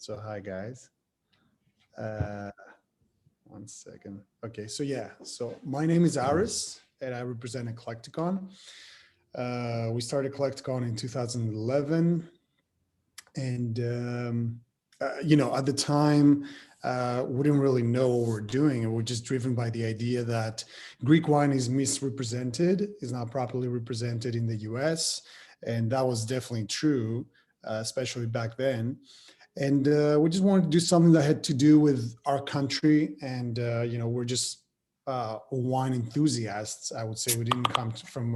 So hi guys. Uh, One second. Okay, so yeah, so my name is Aris and I represent Eklektikon. We started Eklektikon in 2011, and at the time, we didn't really know what we're doing, and we're just driven by the idea that Greek wine is misrepresented, is not properly represented in the U.S., and that was definitely true, especially back then. And we just wanted to do something that had to do with our country. And, we're just wine enthusiasts, I would say. We didn't come from,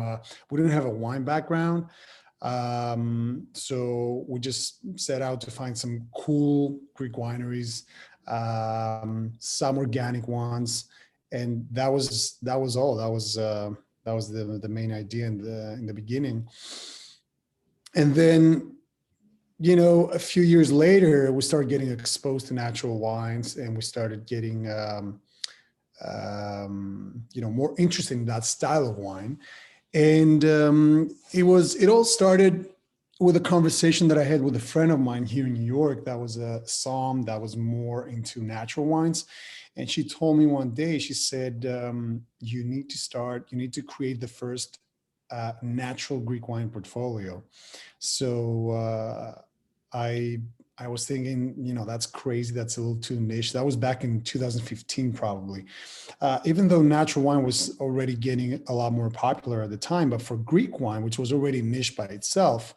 we didn't have a wine background. So we just set out to find some cool Greek wineries, some organic ones. And that was all. That was the main idea in the beginning. And then a few years later, we started getting exposed to natural wines, and we started getting, more interested in that style of wine. And it all started with a conversation that I had with a friend of mine here in New York. That was a Psalm that was more into natural wines. And she told me one day, she said, you need to create the first natural Greek wine portfolio. So I I was thinking, that's crazy. That's a little too niche. That was back in 2015, probably. Even though natural wine was already getting a lot more popular at the time, but for Greek wine, which was already niche by itself,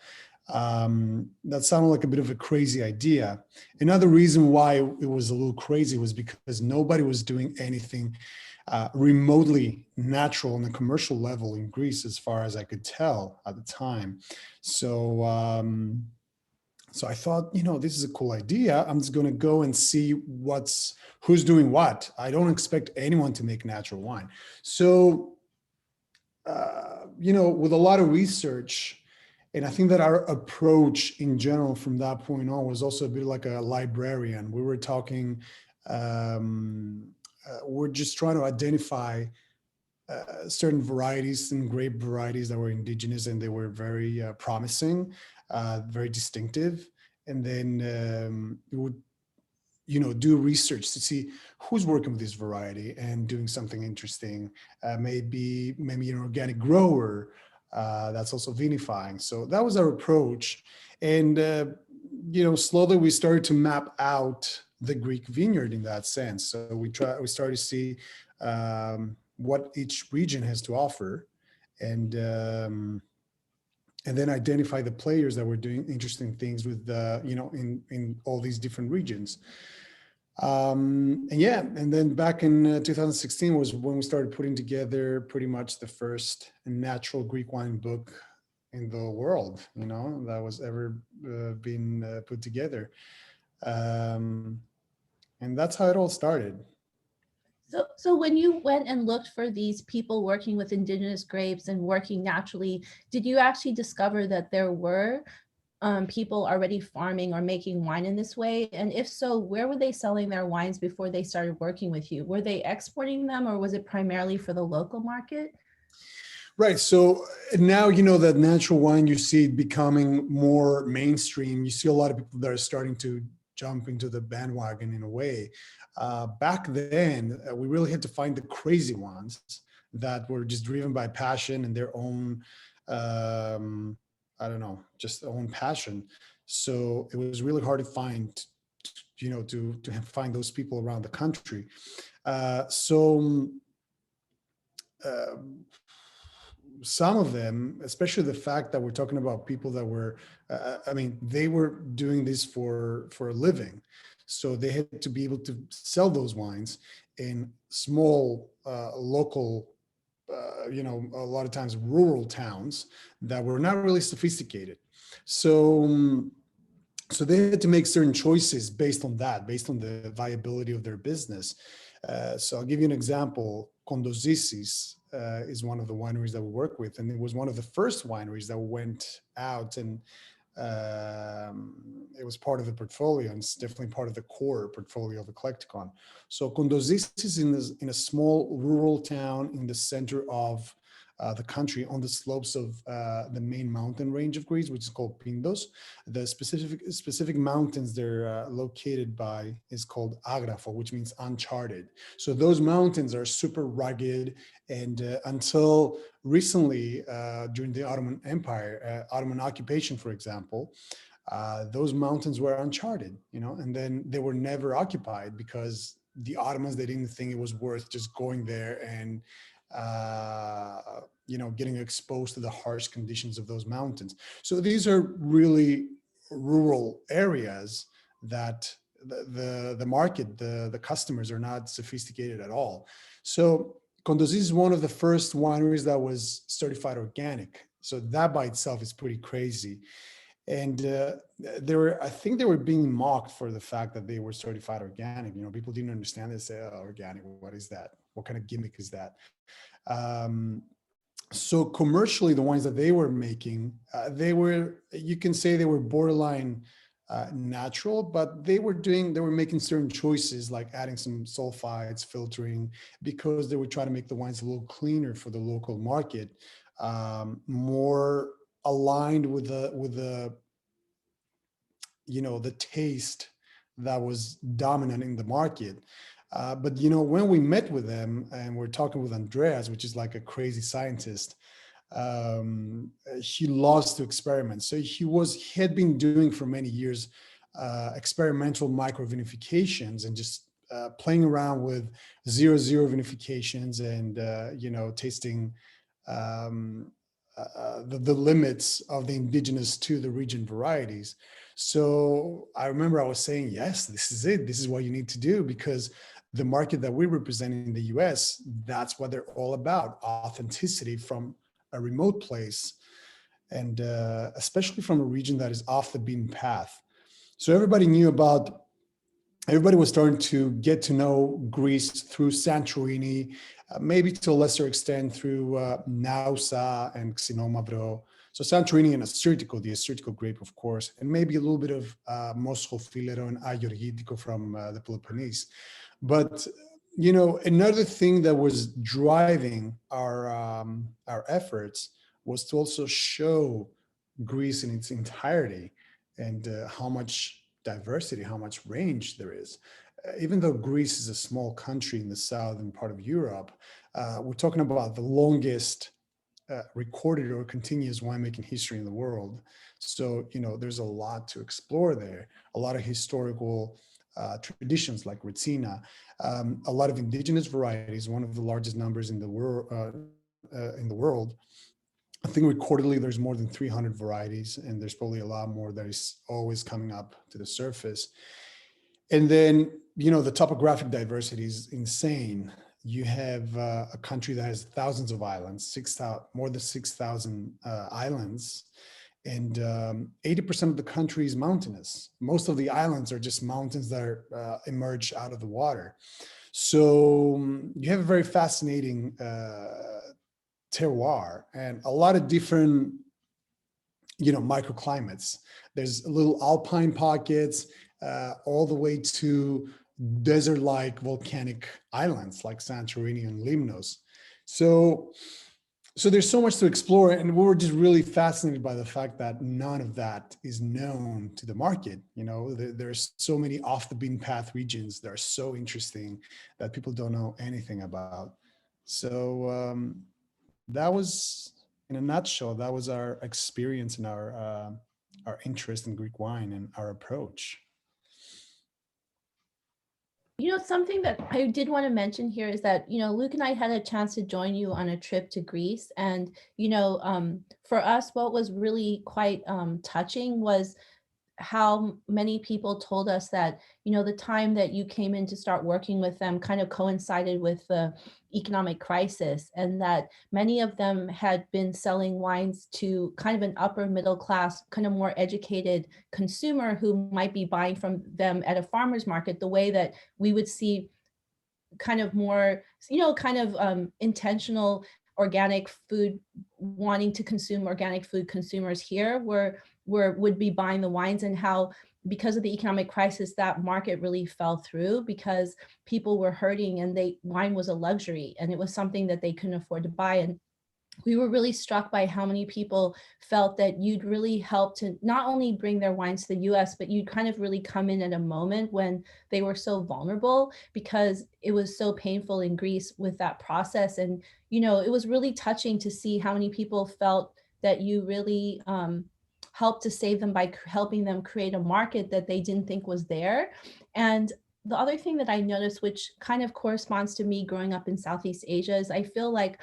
that sounded like a bit of a crazy idea. Another reason why it was a little crazy was because nobody was doing anything remotely natural on a commercial level in Greece, as far as I could tell at the time. So I thought, this is a cool idea. I'm just going to go and see who's doing what. I don't expect anyone to make natural wine. So, with a lot of research, and I think that our approach in general from that point on was also a bit like a librarian. We were talking, we're just trying to identify certain varieties and grape varieties that were indigenous, and they were very promising, very distinctive. And then we would, do research to see who's working with this variety and doing something interesting. Maybe an organic grower that's also vinifying. So that was our approach. And, slowly we started to map out the Greek vineyard in that sense. So we started to see what each region has to offer, and then identify the players that were doing interesting things with in all these different regions. And then back in 2016 was when we started putting together pretty much the first natural Greek wine book in the world, that was ever been put together. And that's how it all started. So when you went and looked for these people working with indigenous grapes and working naturally, did you actually discover that there were people already farming or making wine in this way? And if so, where were they selling their wines before they started working with you? Were they exporting them, or was it primarily for the local market? Right. So now, that natural wine, you see it becoming more mainstream. You see a lot of people that are starting to jump into the bandwagon in a way. Back then, we really had to find the crazy ones that were just driven by passion and their own, just their own passion. So it was really hard to find, to find those people around the country. Some of them, especially the fact that we're talking about people that were, they were doing this for a living. So they had to be able to sell those wines in small, local, a lot of times rural towns that were not really sophisticated. So they had to make certain choices based on that, based on the viability of their business. So I'll give you an example. Kondozisis is one of the wineries that we work with, and it was one of the first wineries that went out, and it was part of the portfolio, and it's definitely part of the core portfolio of Eklektikon. So Kondozisis is in a small rural town in the center of the country on the slopes of the main mountain range of Greece, which is called Pindos. The specific mountains they're located by is called Agrafo, which means uncharted. So those mountains are super rugged, and until recently, during the Ottoman Empire, Ottoman occupation, for example, those mountains were uncharted, and then they were never occupied because the Ottomans, they didn't think it was worth just going there and getting exposed to the harsh conditions of those mountains. So these are really rural areas that the market, the customers are not sophisticated at all. So Kondosis is one of the first wineries that was certified organic. So that by itself is pretty crazy. And I think they were being mocked for the fact that they were certified organic. People didn't understand this. Say, oh, organic, what is that? What kind of gimmick is that? So commercially, the wines that they were making, you can say they were borderline natural, but they were making certain choices like adding some sulfides, filtering, because they were trying to make the wines a little cleaner for the local market, more aligned with the taste that was dominant in the market. But when we met with them and we're talking with Andreas, which is like a crazy scientist, he loves to experiment. So he had been doing for many years experimental micro vinifications and just playing around with 0.0 vinifications and tasting the limits of the indigenous to the region varieties. So I remember I was saying, yes, this is it. This is what you need to do, because the market that we represent in the US, that's what they're all about: authenticity from a remote place, and especially from a region that is off the beaten path. So everybody was starting to get to know Greece through Santorini, maybe to a lesser extent through Nausa and Xinomavro. So Santorini and the Assyrtiko grape, of course, and maybe a little bit of Moschofilero and Agorgitiko from the Peloponnese. But another thing that was driving our efforts was to also show Greece in its entirety, and how much diversity, how much range there is. Even though Greece is a small country in the southern part of Europe, we're talking about the longest recorded or continuous winemaking history in the world. So, there's a lot to explore there, a lot of historical traditions like Retsina, a lot of indigenous varieties, one of the largest numbers in the world. I think recordedly there's more than 300 varieties, and there's probably a lot more that is always coming up to the surface. And then, the topographic diversity is insane. You have a country that has thousands of islands, more than 6,000 islands, and 80% of the country is mountainous. Most of the islands are just mountains that emerge out of the water. So you have a very fascinating terroir and a lot of different, microclimates. There's little alpine pockets, all the way to desert-like volcanic islands like Santorini and Limnos. So there's so much to explore, and we were just really fascinated by the fact that none of that is known to the market. There's so many off the beaten path regions that are so interesting that people don't know anything about. So that was, in a nutshell, that was our experience and our interest in Greek wine and our approach. Something that I did want to mention here is that, Luke and I had a chance to join you on a trip to Greece. And, for us, what was really quite touching was how many people told us that, the time that you came in to start working with them kind of coincided with the economic crisis, and that many of them had been selling wines to kind of an upper middle class, kind of more educated consumer who might be buying from them at a farmer's market, the way that we would see kind of more, intentional organic food, wanting to consume organic food consumers here would be buying the wines, and how because of the economic crisis that market really fell through because people were hurting and wine was a luxury and it was something that they couldn't afford to buy. And we were really struck by how many people felt that you'd really help to not only bring their wines to the US, but you'd kind of really come in at a moment when they were so vulnerable because it was so painful in Greece with that process. And, you know, it was really touching to see how many people felt that you really helped to save them by helping them create a market that they didn't think was there. And the other thing that I noticed, which kind of corresponds to me growing up in Southeast Asia, is I feel like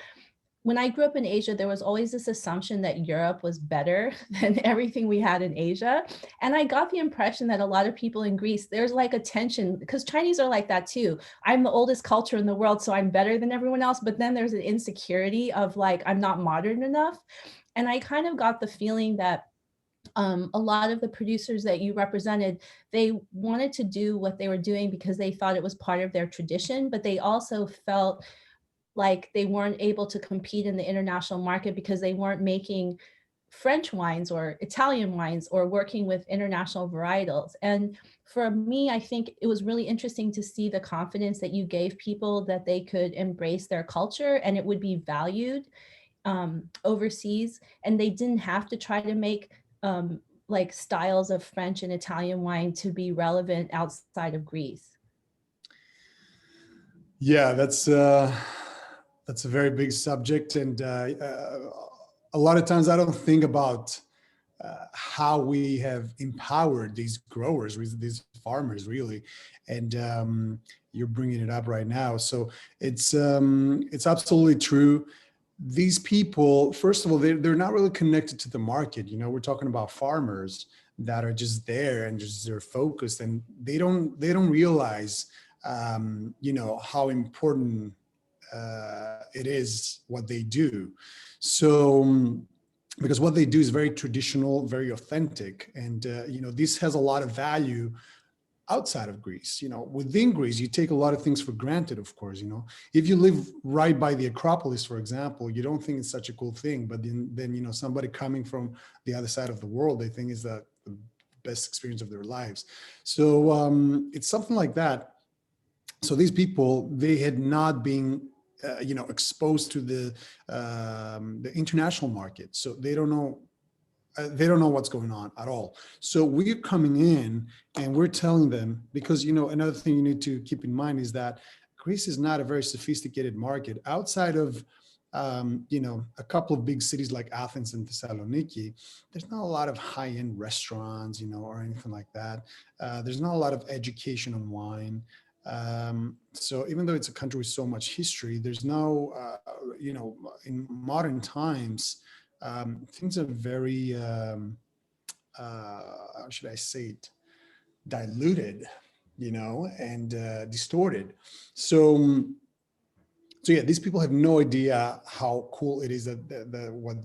when I grew up in Asia, there was always this assumption that Europe was better than everything we had in Asia. And I got the impression that a lot of people in Greece, there's like a tension because Chinese are like that too. I'm the oldest culture in the world, so I'm better than everyone else. But then there's an insecurity of like, I'm not modern enough. And I kind of got the feeling that a lot of the producers that you represented, they wanted to do what they were doing because they thought it was part of their tradition, but they also felt like they weren't able to compete in the international market because they weren't making French wines or Italian wines or working with international varietals. And for me, I think it was really interesting to see the confidence that you gave people that they could embrace their culture and it would be valued overseas. And they didn't have to try to make like styles of French and Italian wine to be relevant outside of Greece. Yeah, that's a very big subject, and a lot of times I don't think about how we have empowered these growers, these farmers, really. And you're bringing it up right now, so it's absolutely true. These people, first of all, they're not really connected to the market. You know, we're talking about farmers that are just there and just they're focused, and they don't realize you know, how important it is what they do. So because what they do is very traditional, very authentic, and you know, this has a lot of value outside of Greece. You know, within Greece, you take a lot of things for granted, of course. You know, if you live right by the Acropolis, for example, you don't think it's such a cool thing, but then you know, somebody coming from the other side of the world, they think is the best experience of their lives. So it's something like that. So these people, they had not been you know, exposed to the international market, so they don't know what's going on at all. So we're coming in and we're telling them, because, you know, another thing you need to keep in mind is that Greece is not a very sophisticated market outside of you know, a couple of big cities like Athens and Thessaloniki. There's not a lot of high-end restaurants, you know, or anything like that. There's not a lot of education on wine. So even though it's a country with so much history, there's no, you know, in modern times, things are very, how should I say it, diluted, you know, and distorted. So, so yeah, these people have no idea how cool it is what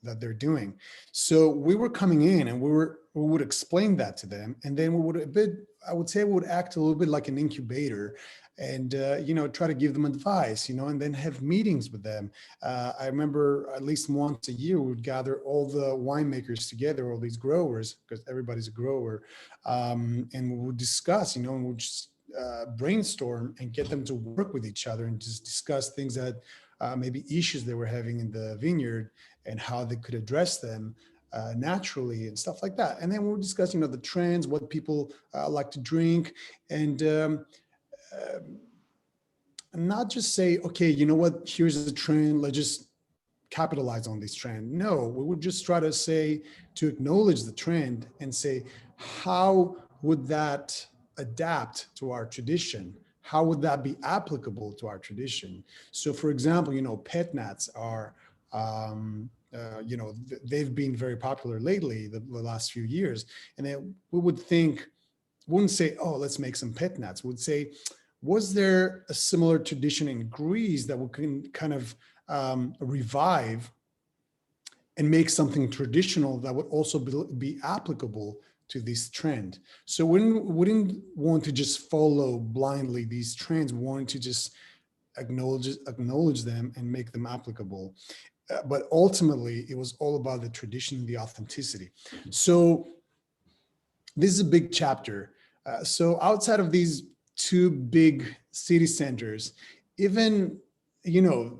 that they're doing. So we were coming in and we would explain that to them, and then we would I would say we would act a little bit like an incubator, and you know, try to give them advice, you know, and then have meetings with them. I remember at least once a year we would gather all the winemakers together, all these growers, because everybody's a grower, and we would discuss, you know, and we'd just brainstorm and get them to work with each other and just discuss things that maybe issues they were having in the vineyard and how they could address them naturally and stuff like that. And then we were discussing, you know, the trends, what people like to drink, and not just say, okay, you know what, here's the trend, let's just capitalize on this trend. No, we would just try to say, to acknowledge the trend and say, how would that adapt to our tradition? How would that be applicable to our tradition? So for example, you know, pet nats are, you know, they've been very popular lately, the last few years. And then we would think, wouldn't say, oh, let's make some pet nats. Would say, was there a similar tradition in Greece that we can kind of revive and make something traditional that would also be applicable to this trend? So we wouldn't want to just follow blindly these trends. We wanted to just acknowledge them and make them applicable. But ultimately, it was all about the tradition and the authenticity. So this is a big chapter. So outside of these two big city centers, even, you know,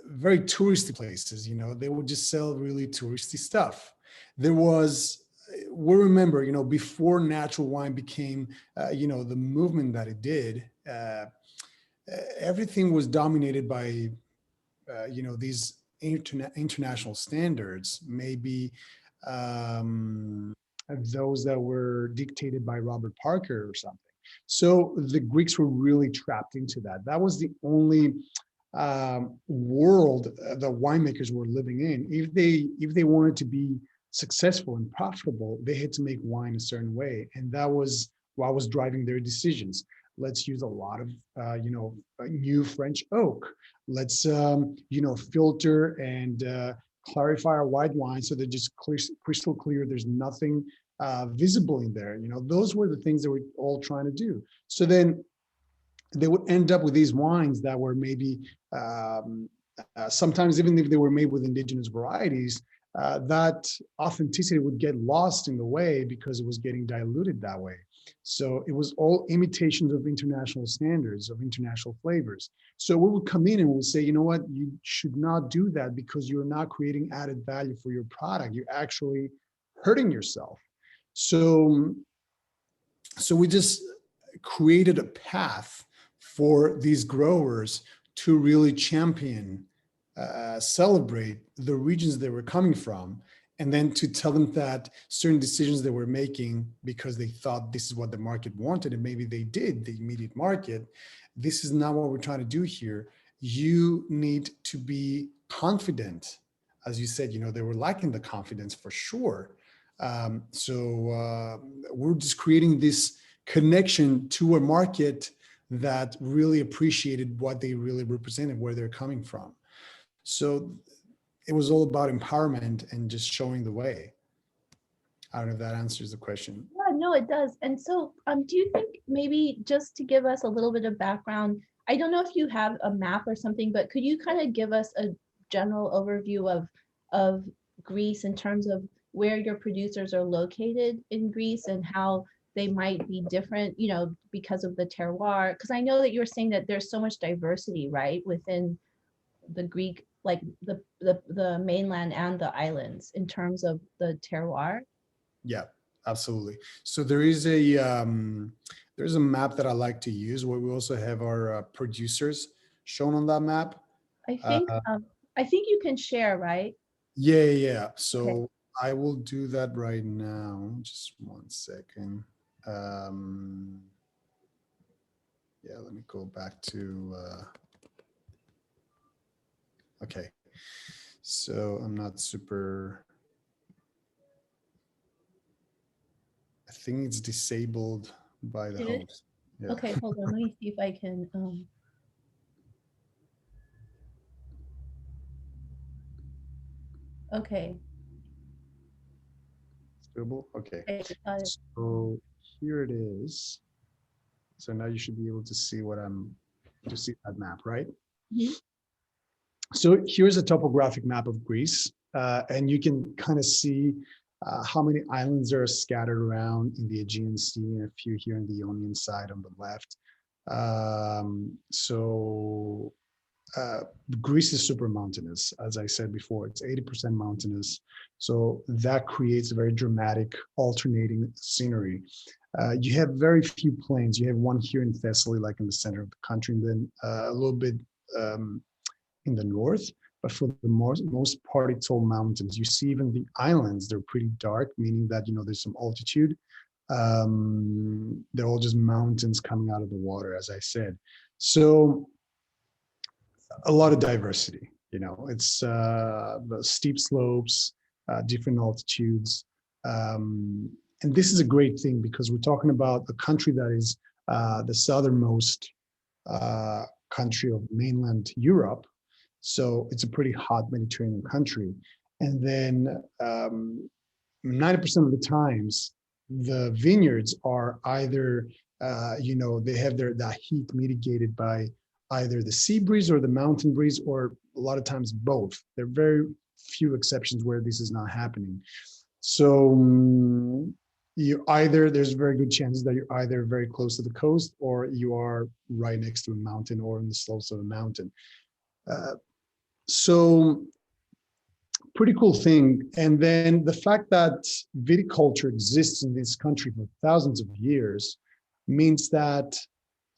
very touristy places. They would just sell really touristy stuff. There was, we remember, before natural wine became, the movement that it did, everything was dominated by, these international standards, maybe um, those that were dictated by Robert Parker or something. So the Greeks were really trapped into that. That was the only world the winemakers were living in. If they wanted to be successful and profitable, they had to make wine a certain way, and that was what was driving their decisions. Let's use a lot of new French oak. Let's filter and clarify our white wine so they're just crystal clear. There's nothing visible in there. Those were the things that we're all trying to do. So then they would end up with these wines that were maybe sometimes, even if they were made with indigenous varieties, that authenticity would get lost in the way because it was getting diluted that way. So it was all imitations of international standards, of international flavors. So we would come in and we'll say, you know what, you should not do that because you're not creating added value for your product. You're actually hurting yourself. So we just created a path for these growers to really champion, celebrate the regions they were coming from, and then to tell them that certain decisions they were making because they thought this is what the market wanted, and maybe they did, the immediate market, this is not what we're trying to do here. You need to be confident. As you said, they were lacking the confidence for sure. So we're just creating this connection to a market that really appreciated what they really represented, where they're coming from. So it was all about empowerment and just showing the way. I don't know if that answers the question. Yeah, no, it does. And so, do you think maybe just to give us a little bit of background, I don't know if you have a map or something, but could you kind of give us a general overview of Greece in terms of where your producers are located in Greece and how they might be different, because of the terroir? Because I know that you were saying that there's so much diversity, right, within the Greek, like the mainland and the islands in terms of the terroir. Yeah, absolutely. So there's a map that I like to use where we also have our producers shown on that map. I think you can share, right? Yeah. Okay. So I will do that right now. Just 1 second. Yeah, let me go back to, okay. So I'm not super, I think it's disabled by the host. Yeah. Okay, hold on. Let me see if I can. Okay. Stable? Okay. Got it. So here it is. So now you should be able to see to see that map, right? Mhm. So here's a topographic map of Greece, and you can kind of see how many islands are scattered around in the Aegean Sea, and a few here in the Ionian side on the left. So Greece is super mountainous, as I said before. It's 80% mountainous, so that creates a very dramatic alternating scenery. You have very few plains. You have one here in Thessaly, like in the center of the country, and then a little bit in the north, but for the most part, it's all mountains. You see even the islands, they're pretty dark, meaning that, there's some altitude. They're all just mountains coming out of the water, as I said. So a lot of diversity, it's the steep slopes, different altitudes. And this is a great thing because we're talking about a country that is the southernmost country of mainland Europe. So it's a pretty hot Mediterranean country. And then 90% of the times, the vineyards are either, they have that heat mitigated by either the sea breeze or the mountain breeze, or a lot of times both. There are very few exceptions where this is not happening. So there's very good chances that you're either very close to the coast or you are right next to a mountain or in the slopes of a mountain. So pretty cool thing. And then the fact that viticulture exists in this country for thousands of years means that,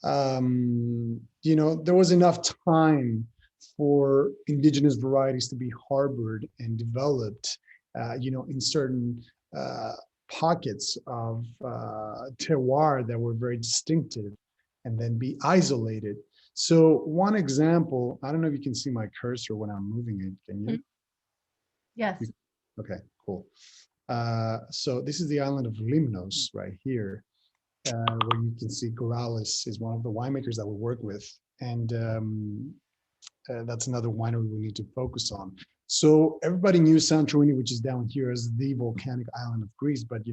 there was enough time for indigenous varieties to be harbored and developed, in certain pockets of terroir that were very distinctive and then be isolated. So one example, I don't know if you can see my cursor when I'm moving it, can you? Yes. Okay, cool. So this is the island of Limnos right here, where you can see Goralis is one of the winemakers that we work with. And that's another winery we need to focus on. So everybody knew Santorini, which is down here, as the volcanic island of Greece. But,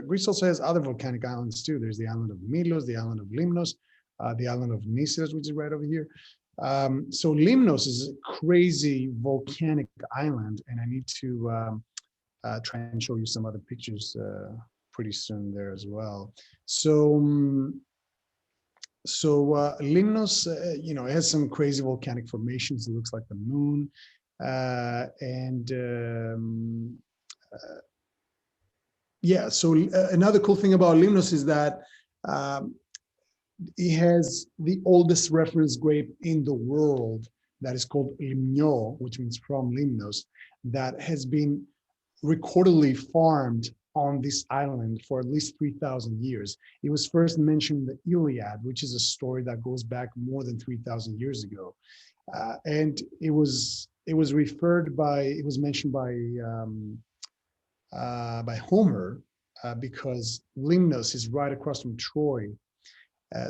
Greece also has other volcanic islands too. There's the island of Milos, the island of Limnos, the island of Nisyros, which is right over here. So Limnos is a crazy volcanic island, and I need to try and show you some other pictures pretty soon there as well. So, Limnos, it has some crazy volcanic formations. It looks like the moon, yeah. So another cool thing about Limnos is that it has the oldest reference grape in the world that is called Limno, which means from Limnos, that has been recordedly farmed on this island for at least 3,000 years. It was first mentioned in the Iliad, which is a story that goes back more than 3,000 years ago. And it was mentioned by Homer, because Limnos is right across from Troy.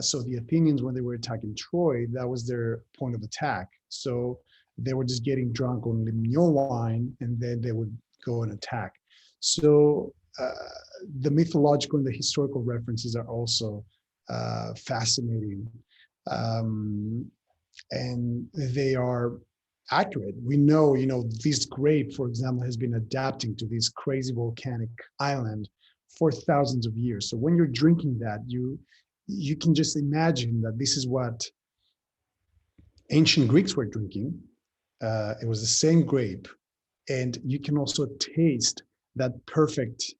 So the Athenians, when they were attacking Troy, that was their point of attack. So they were just getting drunk on Limno wine, and then they would go and attack. So the mythological and the historical references are also fascinating. And they are accurate. We know, this grape, for example, has been adapting to this crazy volcanic island for thousands of years. So when you're drinking that, you can just imagine that this is what ancient Greeks were drinking. It was the same grape. And you can also taste that perfect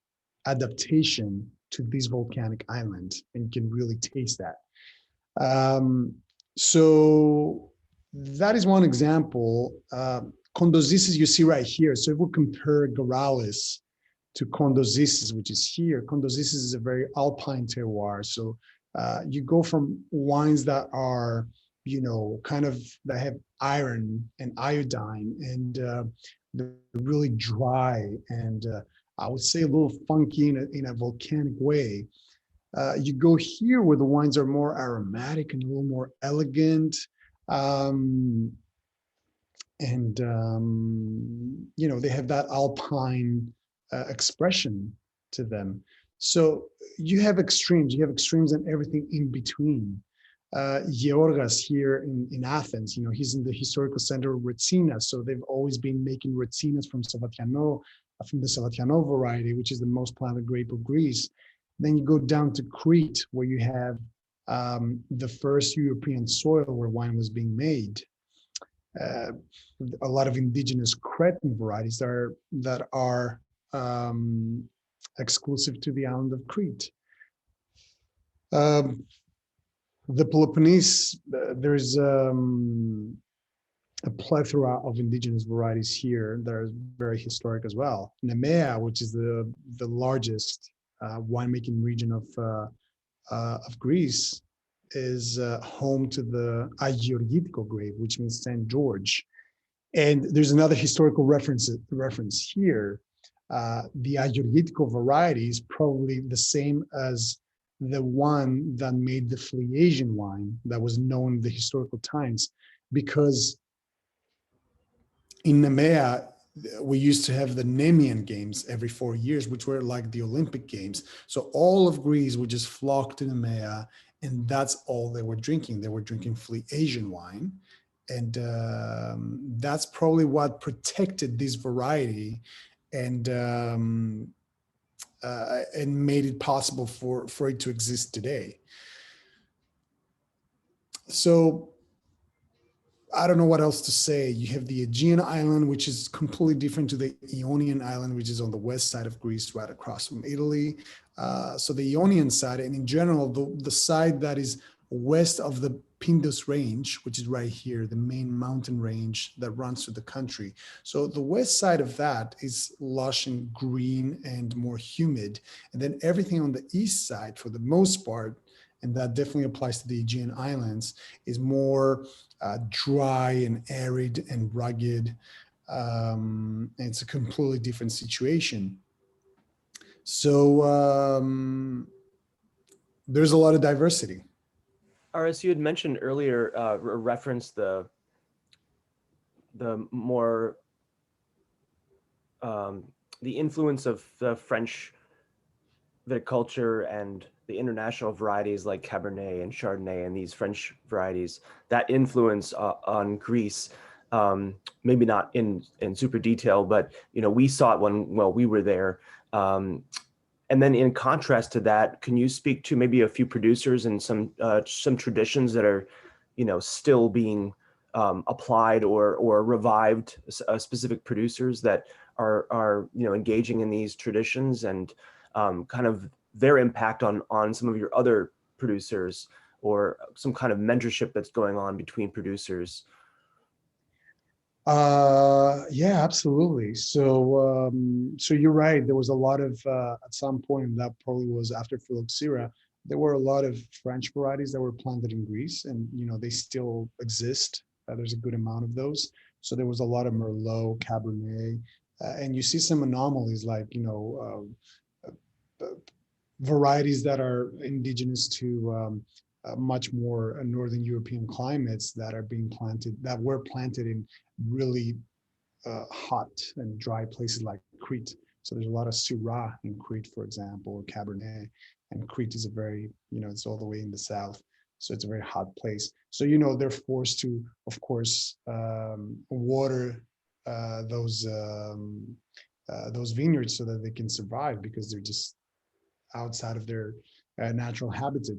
adaptation to this volcanic island, and you can really taste that. So that is one example. Kondozisis you see right here. So if we compare Goralis to Kondozisis, which is here, Kondozisis is a very alpine terroir. So you go from wines that are, that have iron and iodine, and they're really dry, and I would say a little funky in a volcanic way. You go here where the wines are more aromatic and a little more elegant. They have that alpine expression to them. So you have extremes and everything in between. Georgas here in Athens, he's in the historical center of Retsina. So they've always been making Retsinas from the Savatiano variety, which is the most planted grape of Greece. Then you go down to Crete, where you have the first European soil where wine was being made. A lot of indigenous Cretan varieties that are exclusive to the island of Crete. The Peloponnese, there's a plethora of indigenous varieties here that are very historic as well. Nemea, which is the largest winemaking region of Greece, is home to the Agiorgitiko grape, which means St. George. And there's another historical reference here. The Agiorgitiko variety is probably the same as the one that made the Phliasian wine that was known in the historical times, because in Nemea, we used to have the Nemean Games every 4 years, which were like the Olympic Games. So all of Greece would just flock to Nemea, and that's all they were drinking. They were drinking Phliasian wine. And that's probably what protected this variety and made it possible for it to exist today. So I don't know what else to say. You have the Aegean Island, which is completely different to the Ionian Island, which is on the west side of Greece, right across from Italy. So the Ionian side, and in general, the side that is west of the Pindus Range, which is right here, the main mountain range that runs through the country. So the west side of that is lush and green and more humid. And then everything on the east side, for the most part, and that definitely applies to the Aegean Islands, is more dry and arid and rugged. And it's a completely different situation. So there's a lot of diversity. Aris, you had mentioned earlier, referenced the more the influence of the French viticulture and the international varieties like Cabernet and Chardonnay and these French varieties, that influence on Greece. Maybe not in super detail, but we saw it when we were there. And then in contrast to that, can you speak to maybe a few producers and some traditions that are, still being applied or revived, specific producers that are engaging in these traditions, and kind of their impact on some of your other producers, or some kind of mentorship that's going on between producers? Yeah, absolutely. So you're right. There was a lot of at some point, that probably was after phylloxera, there were a lot of French varieties that were planted in Greece, and they still exist. There's a good amount of those. So there was a lot of Merlot, Cabernet, and you see some anomalies like varieties that are indigenous to much more northern European climates that are being planted, that were planted in really hot and dry places like Crete. So there's a lot of Syrah in Crete, for example, or Cabernet. And Crete is a very, it's all the way in the south. So it's a very hot place. So, they're forced to, of course, water those vineyards so that they can survive, because they're just outside of their natural habitat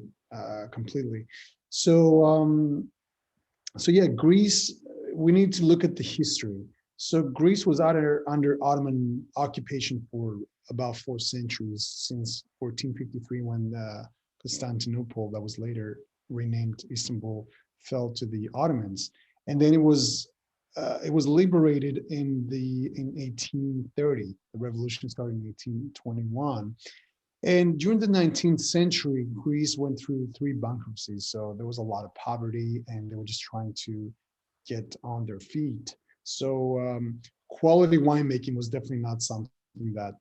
completely. So yeah, Greece, we need to look at the history. So Greece was under Ottoman occupation for about 4 centuries, since 1453, when Constantinople, that was later renamed Istanbul, fell to the Ottomans. And then it was liberated in 1830. The revolution started in 1821. And during the 19th century, Greece went through 3 bankruptcies. So there was a lot of poverty, and they were just trying to get on their feet. So quality winemaking was definitely not something that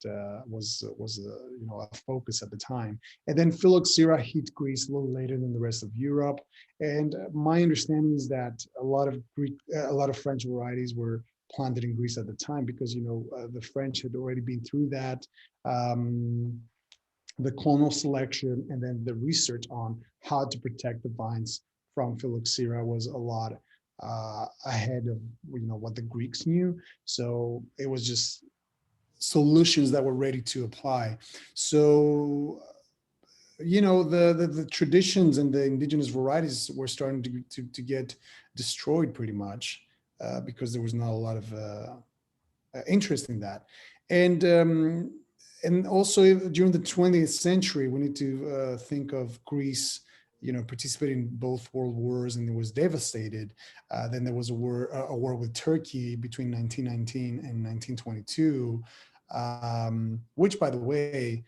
was a focus at the time. And then phylloxera hit Greece a little later than the rest of Europe. And my understanding is that a lot of French varieties were planted in Greece at the time, because the French had already been through that. The clonal selection and then the research on how to protect the vines from phylloxera was a lot ahead of what the Greeks knew. So it was just solutions that were ready to apply. So the traditions and the indigenous varieties were starting to get destroyed pretty much, because there was not a lot of interest in that. And also during the 20th century, we need to think of Greece, participating in both world wars, and it was devastated. Then there was a war with Turkey between 1919 and 1922, which, by the way,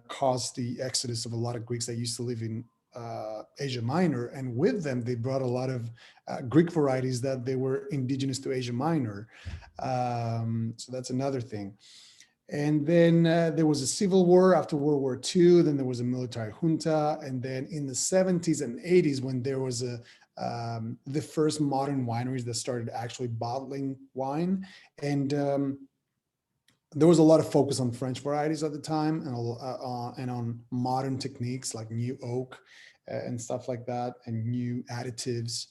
caused the exodus of a lot of Greeks that used to live in Asia Minor, and with them they brought a lot of Greek varieties that they were indigenous to Asia Minor. So that's another thing. And then there was a civil war after World War II. Then there was a military junta. And then in the 70s and 80s, when there was the first modern wineries that started actually bottling wine. And there was a lot of focus on French varieties at the time, and on modern techniques like new oak and stuff like that, and new additives.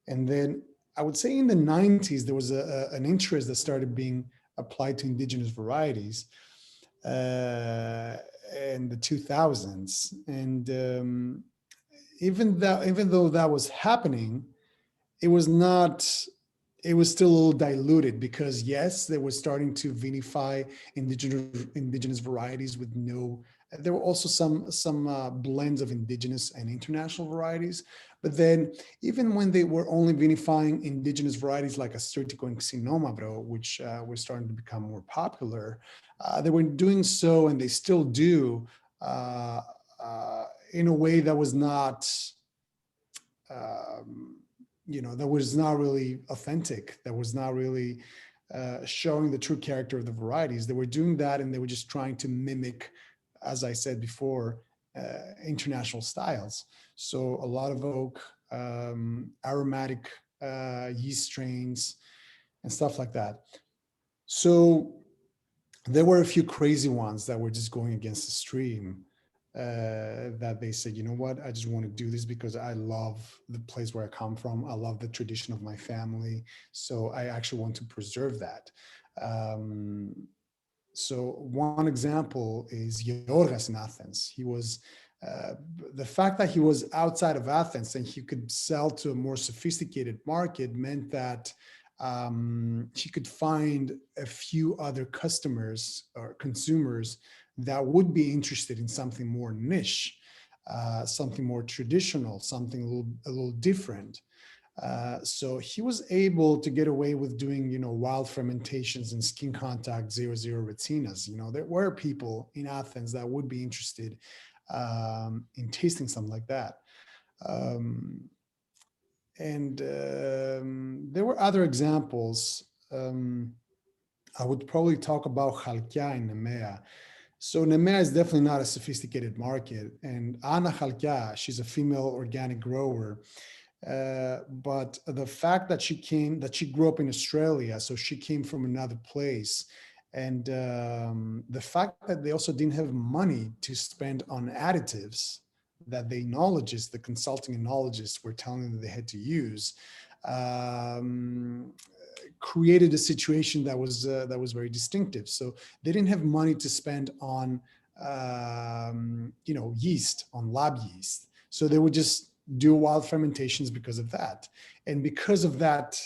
And then I would say in the 90s, there was an interest that started being applied to indigenous varieties in the 2000s. And even though that was happening, it was not, it was still a little diluted because yes, they were starting to vinify indigenous varieties with no, there were also some blends of indigenous and international varieties. But then even when they were only vinifying indigenous varieties like Astertico and Xinomavro, which were starting to become more popular, they were doing so, and they still do, in a way that was not, that was not really authentic, that was not really showing the true character of the varieties. They were doing that, and they were just trying to mimic, as I said before, international styles. So a lot of oak, aromatic yeast strains, and stuff like that. So there were a few crazy ones that were just going against the stream, that they said, you know what, I just want to do this because I love the place where I come from. I love the tradition of my family. So I actually want to preserve that. So one example is Georgas in Athens. He was, the fact that he was outside of Athens and he could sell to a more sophisticated market meant that he could find a few other customers or consumers that would be interested in something more niche, something more traditional, something a little different. So he was able to get away with doing, wild fermentations and skin contact 00 retinas. There were people in Athens that would be interested in tasting something like that. There were other examples. I would probably talk about Chalkia in Nemea. So Nemea is definitely not a sophisticated market. And Anna Chalkia, she's a female organic grower. But the fact that she grew up in Australia, so she came from another place. And the fact that they also didn't have money to spend on additives that the consulting enologists were telling them they had to use, created a situation that was very distinctive. So they didn't have money to spend on yeast, on lab yeast. So they would just do wild fermentations because of that, and because of that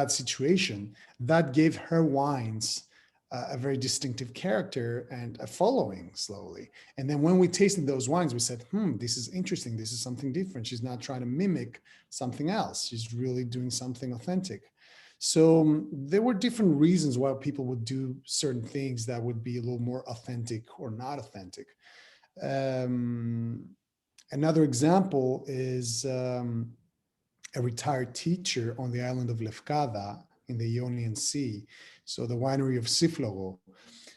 situation, that gave her wines a very distinctive character and a following slowly. And then when we tasted those wines, we said, this is interesting. This is something different. She's not trying to mimic something else. She's really doing something authentic. So there were different reasons why people would do certain things that would be a little more authentic or not authentic. Another example is a retired teacher on the island of Lefkada in the Ionian Sea, so the winery of Siflogo.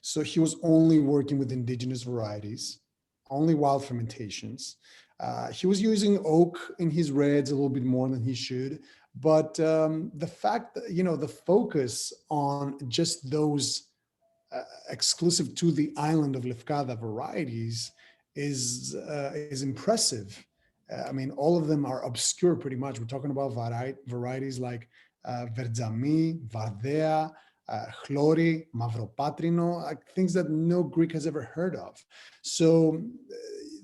So he was only working with indigenous varieties, only wild fermentations. He was using oak in his reds a little bit more than he should, but the fact that, the focus on just those exclusive to the island of Lefkada varieties is impressive. I mean, all of them are obscure pretty much. We're talking about varieties like Verdzami, Vardea, Chlori, Mavropatrino, like things that no Greek has ever heard of. So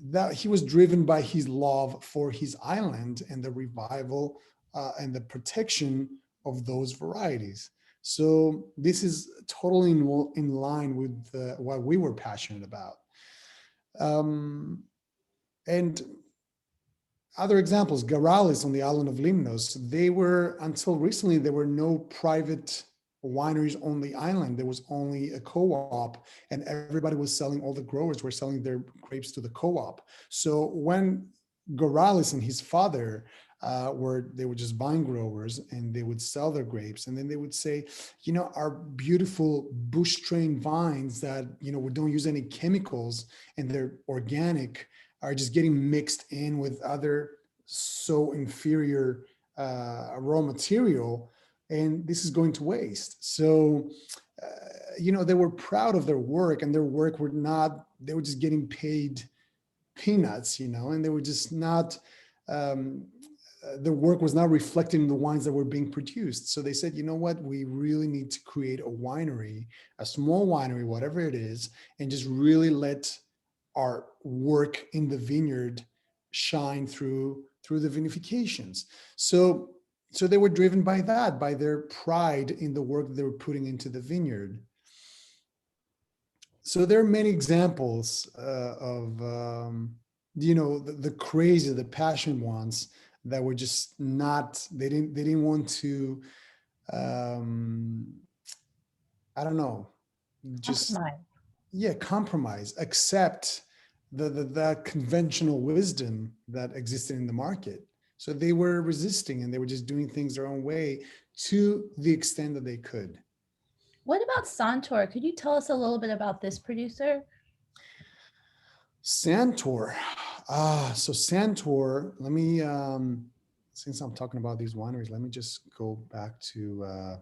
that he was driven by his love for his island and the revival and the protection of those varieties. So this is totally in line with what we were passionate about. And other examples, Garalis on the island of Limnos, until recently, there were no private wineries on the island. There was only a co-op, and everybody was selling, all the growers were selling their grapes to the co-op. So when Garalis and his father they were just vine growers, and they would sell their grapes, and then they would say, our beautiful bush strain vines that, we don't use any chemicals and they're organic, are just getting mixed in with other so inferior raw material, and this is going to waste. So, they were proud of their work, and their work they were just getting paid peanuts, and they were just not, the work was not reflected in the wines that were being produced. So they said, you know what, we really need to create a winery, a small winery, whatever it is, and just really let our work in the vineyard shine through through the vinifications. So they were driven by that, by their pride in the work they were putting into the vineyard. So there are many examples of the crazy, the passionate ones that were just not. They didn't want to. I don't know. Just compromise, accept that conventional wisdom that existed in the market. So they were resisting, and they were just doing things their own way to the extent that they could. What about Santor? Could you tell us a little bit about this producer? Santor. So Santor, let me, since I'm talking about these wineries, let me just go back to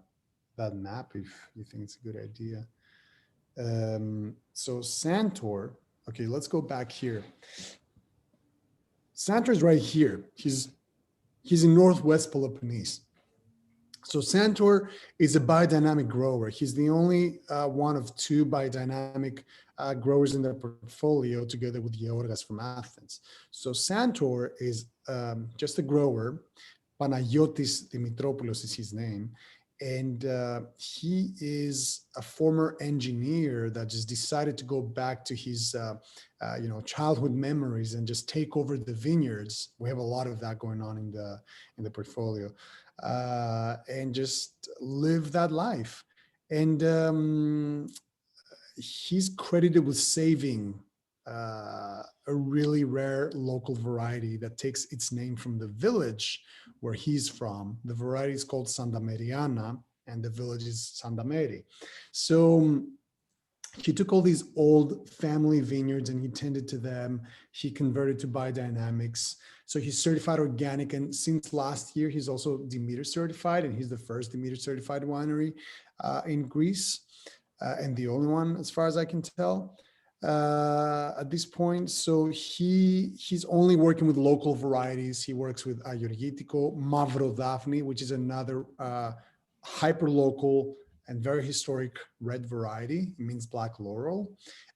that map if you think it's a good idea. So Santor, okay, let's go back here. Santor's right here. He's in Northwest Peloponnese. So Santor is a biodynamic grower. He's the only one of two biodynamic growers in their portfolio, together with Georgas from Athens. So Santor is just a grower. Panagiotis Dimitropoulos is his name. And he is a former engineer that just decided to go back to his childhood memories and just take over the vineyards. We have a lot of that going on in the portfolio. And just live that life. And he's credited with saving a really rare local variety that takes its name from the village where he's from. The variety is called Sandameriana, and the village is Sandameri. So he took all these old family vineyards and he tended to them. He converted to biodynamics. So he's certified organic. And since last year, he's also Demeter certified. And he's the first Demeter certified winery in Greece, and the only one, as far as I can tell, at this point. So he's only working with local varieties. He works with Ayorgitiko, Mavro Daphne, which is another hyper local and very historic red variety. It means black laurel.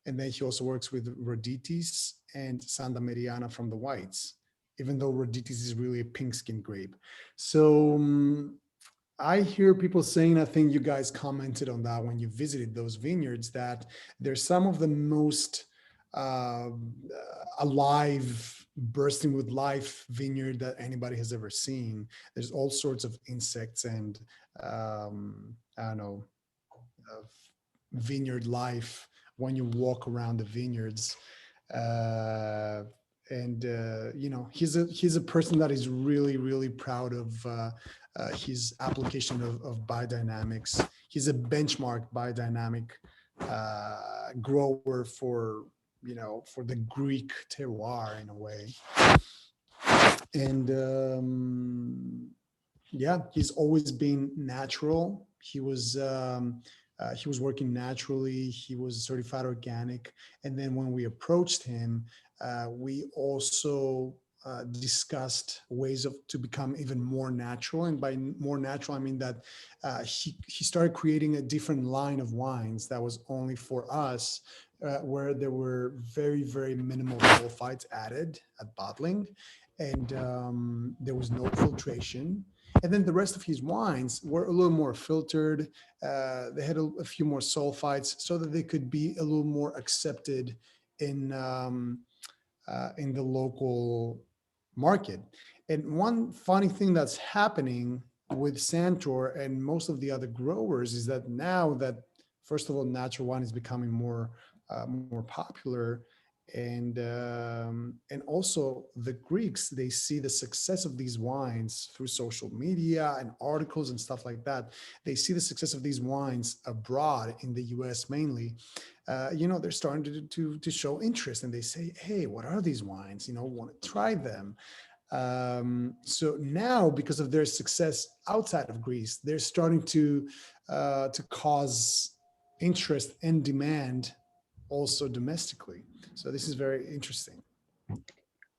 And then he also works with Rhoditis and Sandameriana from the whites, even though Rhoditis is really a pink skin grape. So I hear people saying, I think you guys commented on that when you visited those vineyards, that they're some of the most alive, bursting with life vineyard that anybody has ever seen. There's all sorts of insects and I don't know, vineyard life when you walk around the vineyards. He's a person that is really, really proud of his application of biodynamics. He's a benchmark biodynamic grower for the Greek terroir in a way. And he's always been natural. He was working naturally. He was certified organic. And then when we approached him, we also discussed ways to become even more natural. And by more natural, I mean that he started creating a different line of wines that was only for us, where there were very, very minimal sulfites added at bottling. And there was no filtration. And then the rest of his wines were a little more filtered. They had a few more sulfites so that they could be a little more accepted in the local market. And one funny thing that's happening with Santor and most of the other growers is that now that, first of all, natural wine is becoming more popular, and also the Greeks, they see the success of these wines through social media and articles and stuff like that. They see the success of these wines abroad in the US mainly. They're starting to show interest, and they say, hey, what are these wines? Want to try them. So now, because of their success outside of Greece, they're starting to cause interest and demand also domestically. So this is very interesting.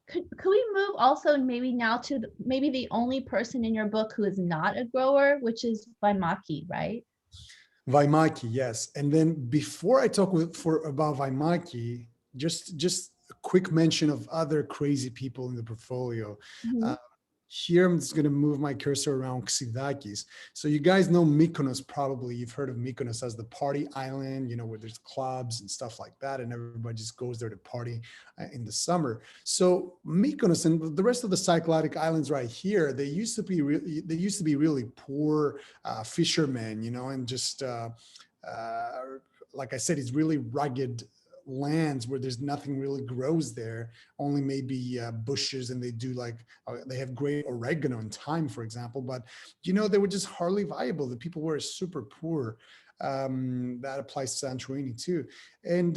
Could we move also maybe now to maybe the only person in your book who is not a grower, which is Vaimaki, right? Vaimaki, yes. And then before I talk about Vaimaki, just a quick mention of other crazy people in the portfolio. Mhm. Here, I'm just going to move my cursor around Xidakis. So you guys know Mykonos, probably. You've heard of Mykonos as the party island, you know, where there's clubs and stuff like that, and everybody just goes there to party in the summer. So Mykonos and the rest of the Cycladic islands right here, they used to be really poor fishermen, you know, and just like I said, it's really rugged lands where there's nothing really grows there, only maybe bushes, and they do like they have great oregano and thyme, for example, but you know, they were just hardly viable. The people were super poor. That applies to Santorini too. And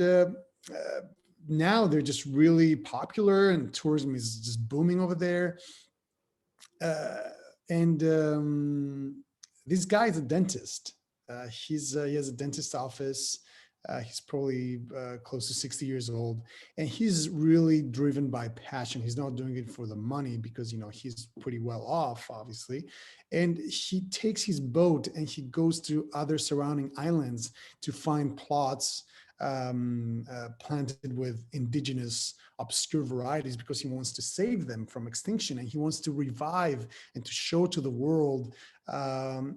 now they're just really popular, and tourism is just booming over there. uh, and this guy is a dentist. He has a dentist office. He's probably close to 60 years old, and he's really driven by passion. He's not doing it for the money because, you know, he's pretty well off, obviously. And he takes his boat and he goes to other surrounding islands to find plots planted with indigenous obscure varieties, because he wants to save them from extinction, and he wants to revive and to show to the world,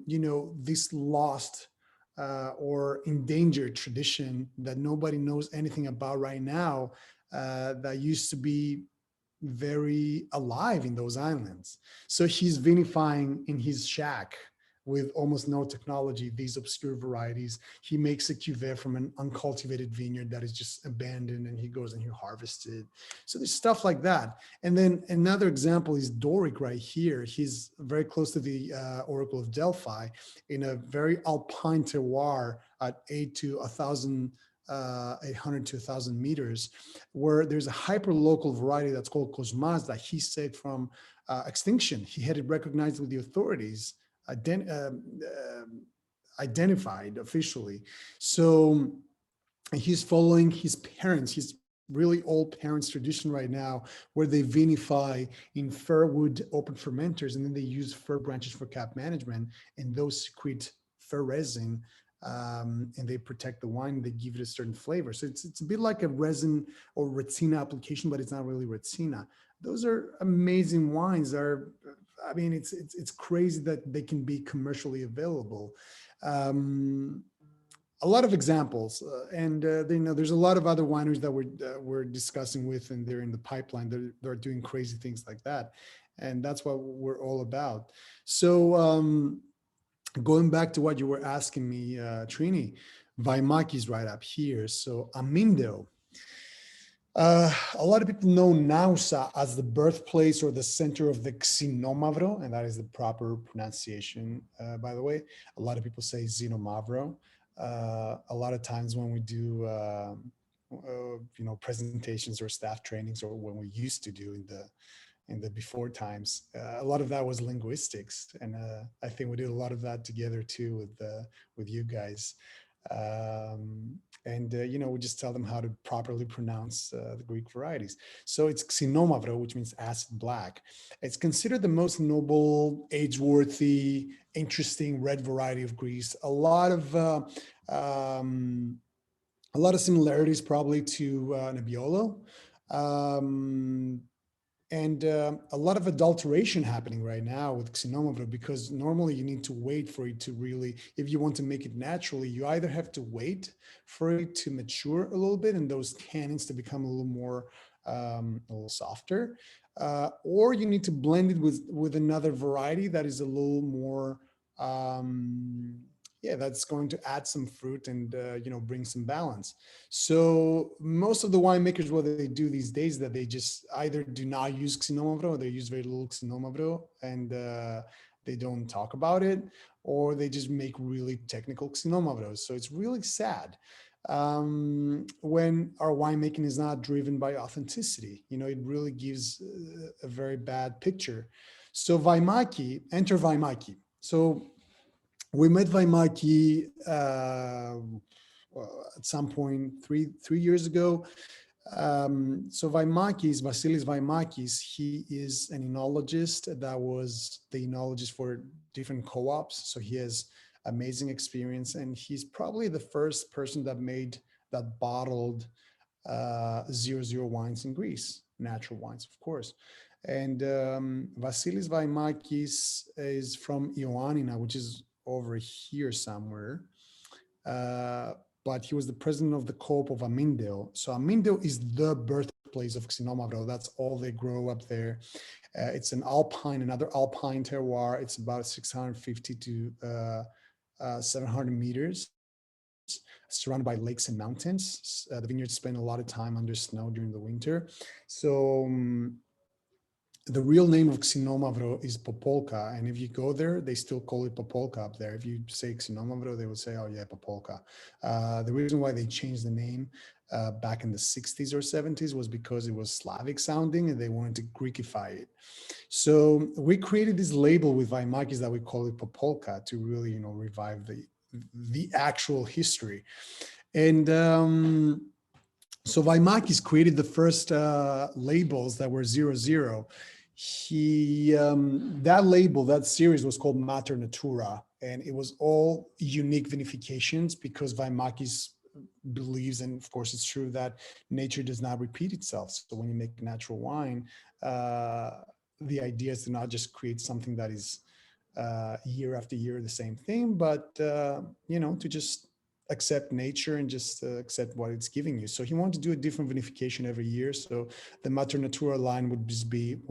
you know, this lost or endangered tradition that nobody knows anything about right now, that used to be very alive in those islands. So he's vinifying in his shack with almost no technology, these obscure varieties. He makes a cuvee from an uncultivated vineyard that is just abandoned, and he goes and he harvests it. So there's stuff like that. And then another example is Doric right here. He's very close to the Oracle of Delphi in a very alpine terroir at 800 to 1,000 meters, where there's a hyper-local variety that's called Kosmas that he saved from extinction. He had it recognized with the authorities, identified officially. So he's following his parents, his really old parents' tradition right now, where they vinify in fir wood open fermenters, and then they use fir branches for cap management, and those secrete fir resin, and they protect the wine. They give it a certain flavor. So it's a bit like a resin or Retsina application, but it's not really Retsina. Those are amazing wines. I mean, it's crazy that they can be commercially available. A lot of examples, and you know, there's a lot of other wineries that we're discussing with, and they're in the pipeline. They're doing crazy things like that, and that's what we're all about. So going back to what you were asking me, Trini, Vaimaki is right up here. So Amindo. A lot of people know Nausa as the birthplace or the center of the Xinomavro, and that is the proper pronunciation, by the way. A lot of people say Xinomavro. A lot of times when we do, you know, presentations or staff trainings, or when we used to do in the before times, a lot of that was linguistics, and I think we did a lot of that together too with you guys. And you know, we just tell them how to properly pronounce the Greek varieties. So it's Xinomavro, which means acid black. It's considered the most noble, age-worthy, interesting red variety of Greece. A lot of similarities probably to Nebbiolo. And a lot of adulteration happening right now with Xinomavro, because normally you need to wait for it to really, if you want to make it naturally, you either have to wait for it to mature a little bit and those tannins to become a little more, a little softer, or you need to blend it with another variety that is a little more, yeah, that's going to add some fruit and, you know, bring some balance. So most of the winemakers, what they do these days, that they just either do not use Xinomavro, or they use very little Xinomavro, and they don't talk about it, or they just make really technical Xinomavros. So it's really sad when our winemaking is not driven by authenticity. You know, it really gives a very bad picture. So Vaimaki, enter Vaimaki. So we met Vaimaki at some point three years ago. So Vaimakis, Vasilis Vaimakis, he is an enologist that was the enologist for different co-ops. So he has amazing experience, and he's probably the first person that bottled 0 wines in Greece, natural wines, of course. And Vasilis Vaimakis is from Ioannina, which is over here somewhere. But he was the president of the co-op of Amindeo. So Amindeo is the birthplace of Xinomavro. That's all they grow up there. It's another alpine terroir. It's about 650 to 700 meters, surrounded by lakes and mountains. The vineyards spend a lot of time under snow during the winter. So the real name of Xinomavro is Popolka, and if you go there, they still call it Popolka up there. If you say Xinomavro, they would say, oh yeah, Popolka. The reason why they changed the name back in the 60s or 70s was because it was Slavic sounding and they wanted to Greekify it. So we created this label with Vaimakis that we call it Popolka to really, revive the actual history. And so Vaimakis created the first labels that were 00. That label, that series was called Mater Natura, and it was all unique vinifications because Vaimakis believes, and of course it's true, that nature does not repeat itself. So when you make natural wine, the idea is to not just create something that is year after year the same thing, but to just accept nature and just accept what it's giving you. So he wanted to do a different vinification every year. So the Mater Natura line would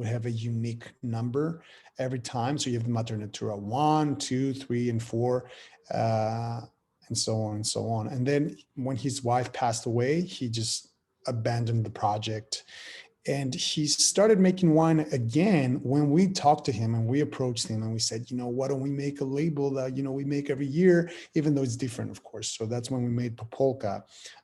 have a unique number every time. So you have the Mater Natura 1, 2, 3, and 4, and so on and so on. And then when his wife passed away, he just abandoned the project. And he started making wine again when we talked to him and we approached him and we said, why don't we make a label that, we make every year, even though it's different, of course. So that's when we made Popolka,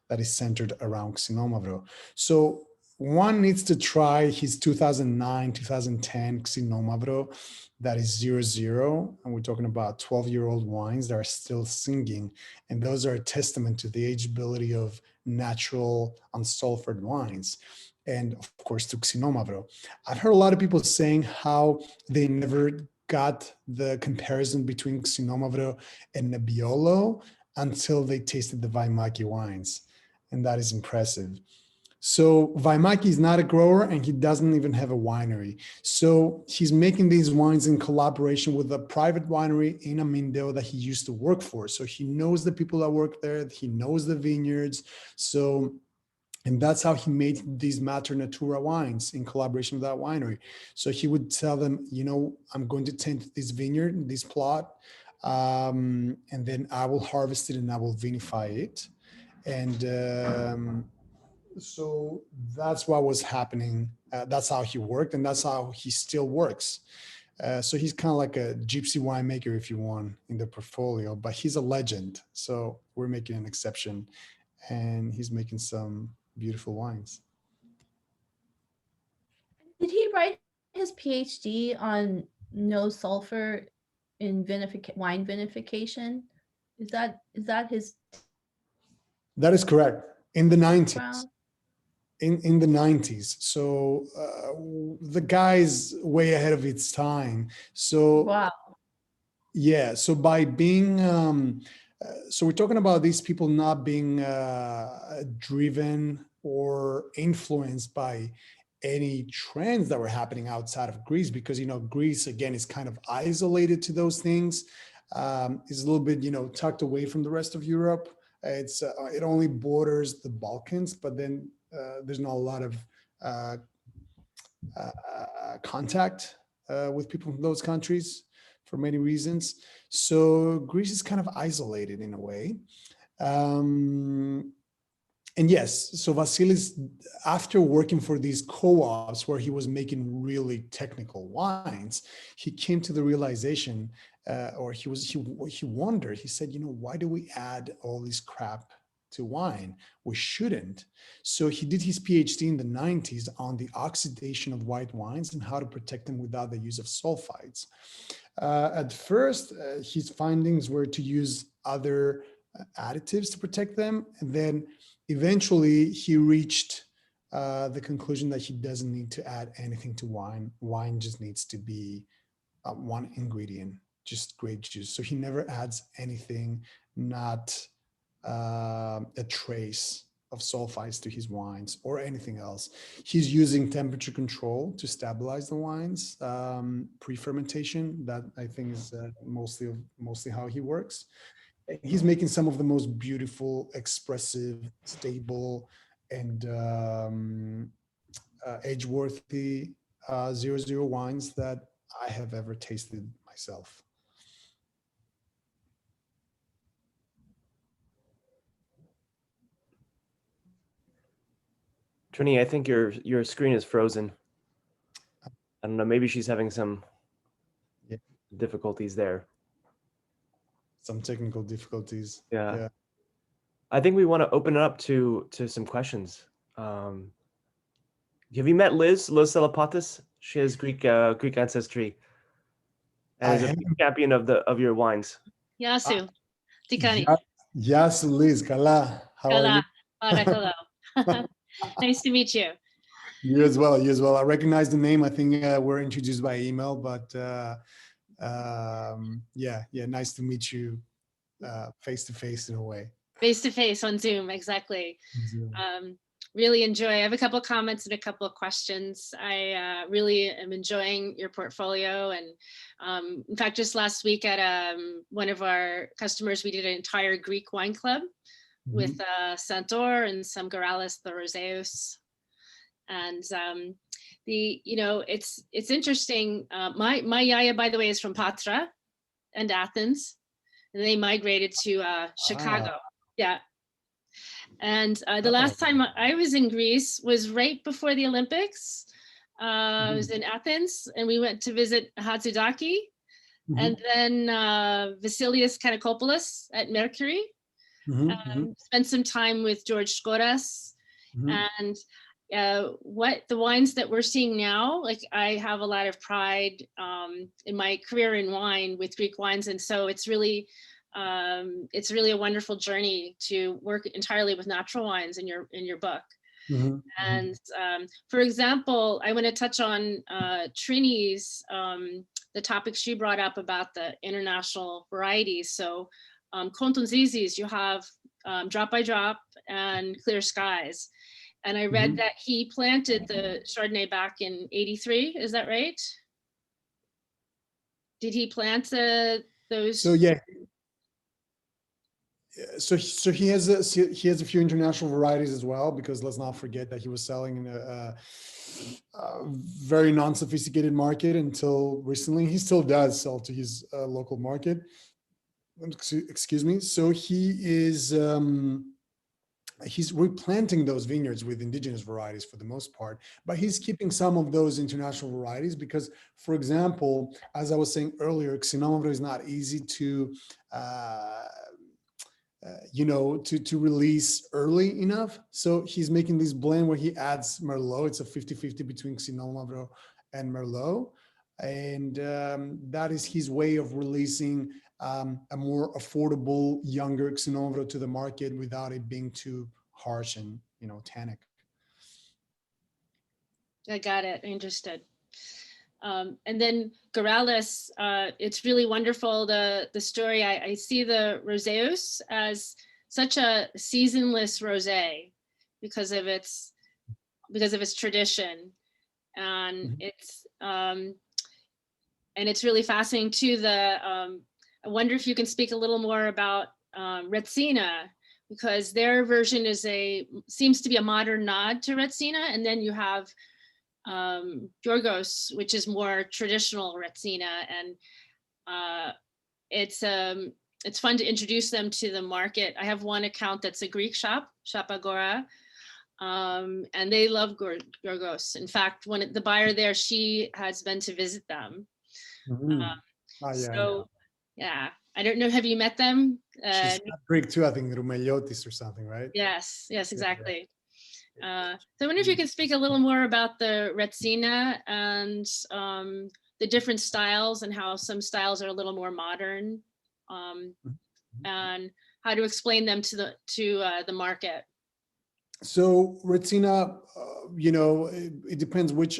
that is centered around Xinomavro. So one needs to try his 2009, 2010 Xinomavro, that is 00. And we're talking about 12-year-old wines that are still singing. And those are a testament to the ageability of natural unsulfured wines. And of course, to Xinomavro. I've heard a lot of people saying how they never got the comparison between Xinomavro and Nebbiolo until they tasted the Vaimaki wines. And that is impressive. So Vaimaki is not a grower and he doesn't even have a winery. So he's making these wines in collaboration with a private winery in Amindeo that he used to work for. So he knows the people that work there, he knows the vineyards. And that's how he made these Mater Natura wines in collaboration with that winery. So he would tell them, I'm going to tend this vineyard, this plot, and then I will harvest it and I will vinify it. And so that's what was happening. That's how he worked, and that's how he still works. So he's kind of like a gypsy winemaker, if you want, in the portfolio, but he's a legend. So we're making an exception, and he's making some beautiful wines. Did he write his PhD on no sulfur in wine vinification? Is that his? That is correct. In the 90s. Background? In the 90s. So the guy's way ahead of its time. So Wow. yeah. So by being so we're talking about these people not being driven or influenced by any trends that were happening outside of Greece, because Greece again is kind of isolated to those things. Is a little bit tucked away from the rest of Europe. It only borders the Balkans, but then there's not a lot of contact with people from those countries for many reasons. So Greece is kind of isolated in a way. And yes, so Vasilis, after working for these co-ops where he was making really technical wines, he came to the realization, or he wondered, he said, why do we add all this crap to wine? We shouldn't. So he did his PhD in the 90s on the oxidation of white wines and how to protect them without the use of sulfides. At first, his findings were to use other additives to protect them. And then eventually he reached the conclusion that he doesn't need to add anything to wine. Wine just needs to be one ingredient, just grape juice. So he never adds anything, not a trace sulfites to his wines or anything else. He's using temperature control to stabilize the wines, pre-fermentation. That I think is mostly how he works. He's making some of the most beautiful, expressive, stable, and age-worthy 00 wines that I have ever tasted myself. Trini, I think your screen is frozen. I don't know, maybe she's having some difficulties there. Some technical difficulties. Yeah. I think we want to open it up to some questions. Have you met Liz Salapatis? She has Greek ancestry and is a champion of your wines. Yasu, Tikani. Yes, Liz, Kala. How are you? Nice to meet you. You as well. You as well. I recognize the name. I think we're introduced by email, but yeah, nice to meet you face to face in a way. Face to face on Zoom, exactly. Really enjoy. I have a couple of comments and a couple of questions. I really am enjoying your portfolio, and in fact, just last week at one of our customers, we did an entire Greek wine club with Santor and some Goralis, the Roseus, and it's interesting. My yaya, by the way, is from Patra and Athens, and they migrated to Chicago. Yeah. And the last time I was in Greece was right before the Olympics. I was in Athens, and we went to visit Hatzidaki, and then Vasilios Kanakopoulos at Mercury. Spent some time with George Skoras, and what the wines that we're seeing now, like I have a lot of pride in my career in wine with Greek wines, and so it's really a wonderful journey to work entirely with natural wines in your book. And for example, I want to touch on Trini's the topic she brought up about the international varieties. So Kontonzizis, you have Drop by Drop and Clear Skies. And I read that he planted the Chardonnay back in '83. Is that right? Did he plant those? So yeah. So he has a few international varieties as well, because let's not forget that he was selling in a very non-sophisticated market until recently. He still does sell to his local market. Excuse me. So he is he's replanting those vineyards with indigenous varieties for the most part, but he's keeping some of those international varieties because, for example, as I was saying earlier, Xinomavro is not easy to to release early enough. So he's making this blend where he adds Merlot. It's a 50-50 between Xinomavro and Merlot. And that is his way of releasing a more affordable, younger Xinomavro to the market without it being too harsh and, tannic. I got it. Interested. And then Goralis, it's really wonderful, the story. I see the Roseus as such a seasonless rosé because of its tradition, and it's really fascinating too. I wonder if you can speak a little more about Retsina, because their version seems to be a modern nod to Retsina, and then you have Yorgos, which is more traditional Retsina, and it's fun to introduce them to the market. I have one account that's a Greek shop, Shop Agora, and they love Yorgos. In fact, the buyer there, she has been to visit them. Yeah, I don't know. Have you met them? She's Greek too, I think, Roumeliotis or something, right? Yes, exactly. So I wonder if you can speak a little more about the Retsina and the different styles and how some styles are a little more modern, and how to explain them to the market. So Retsina, it depends which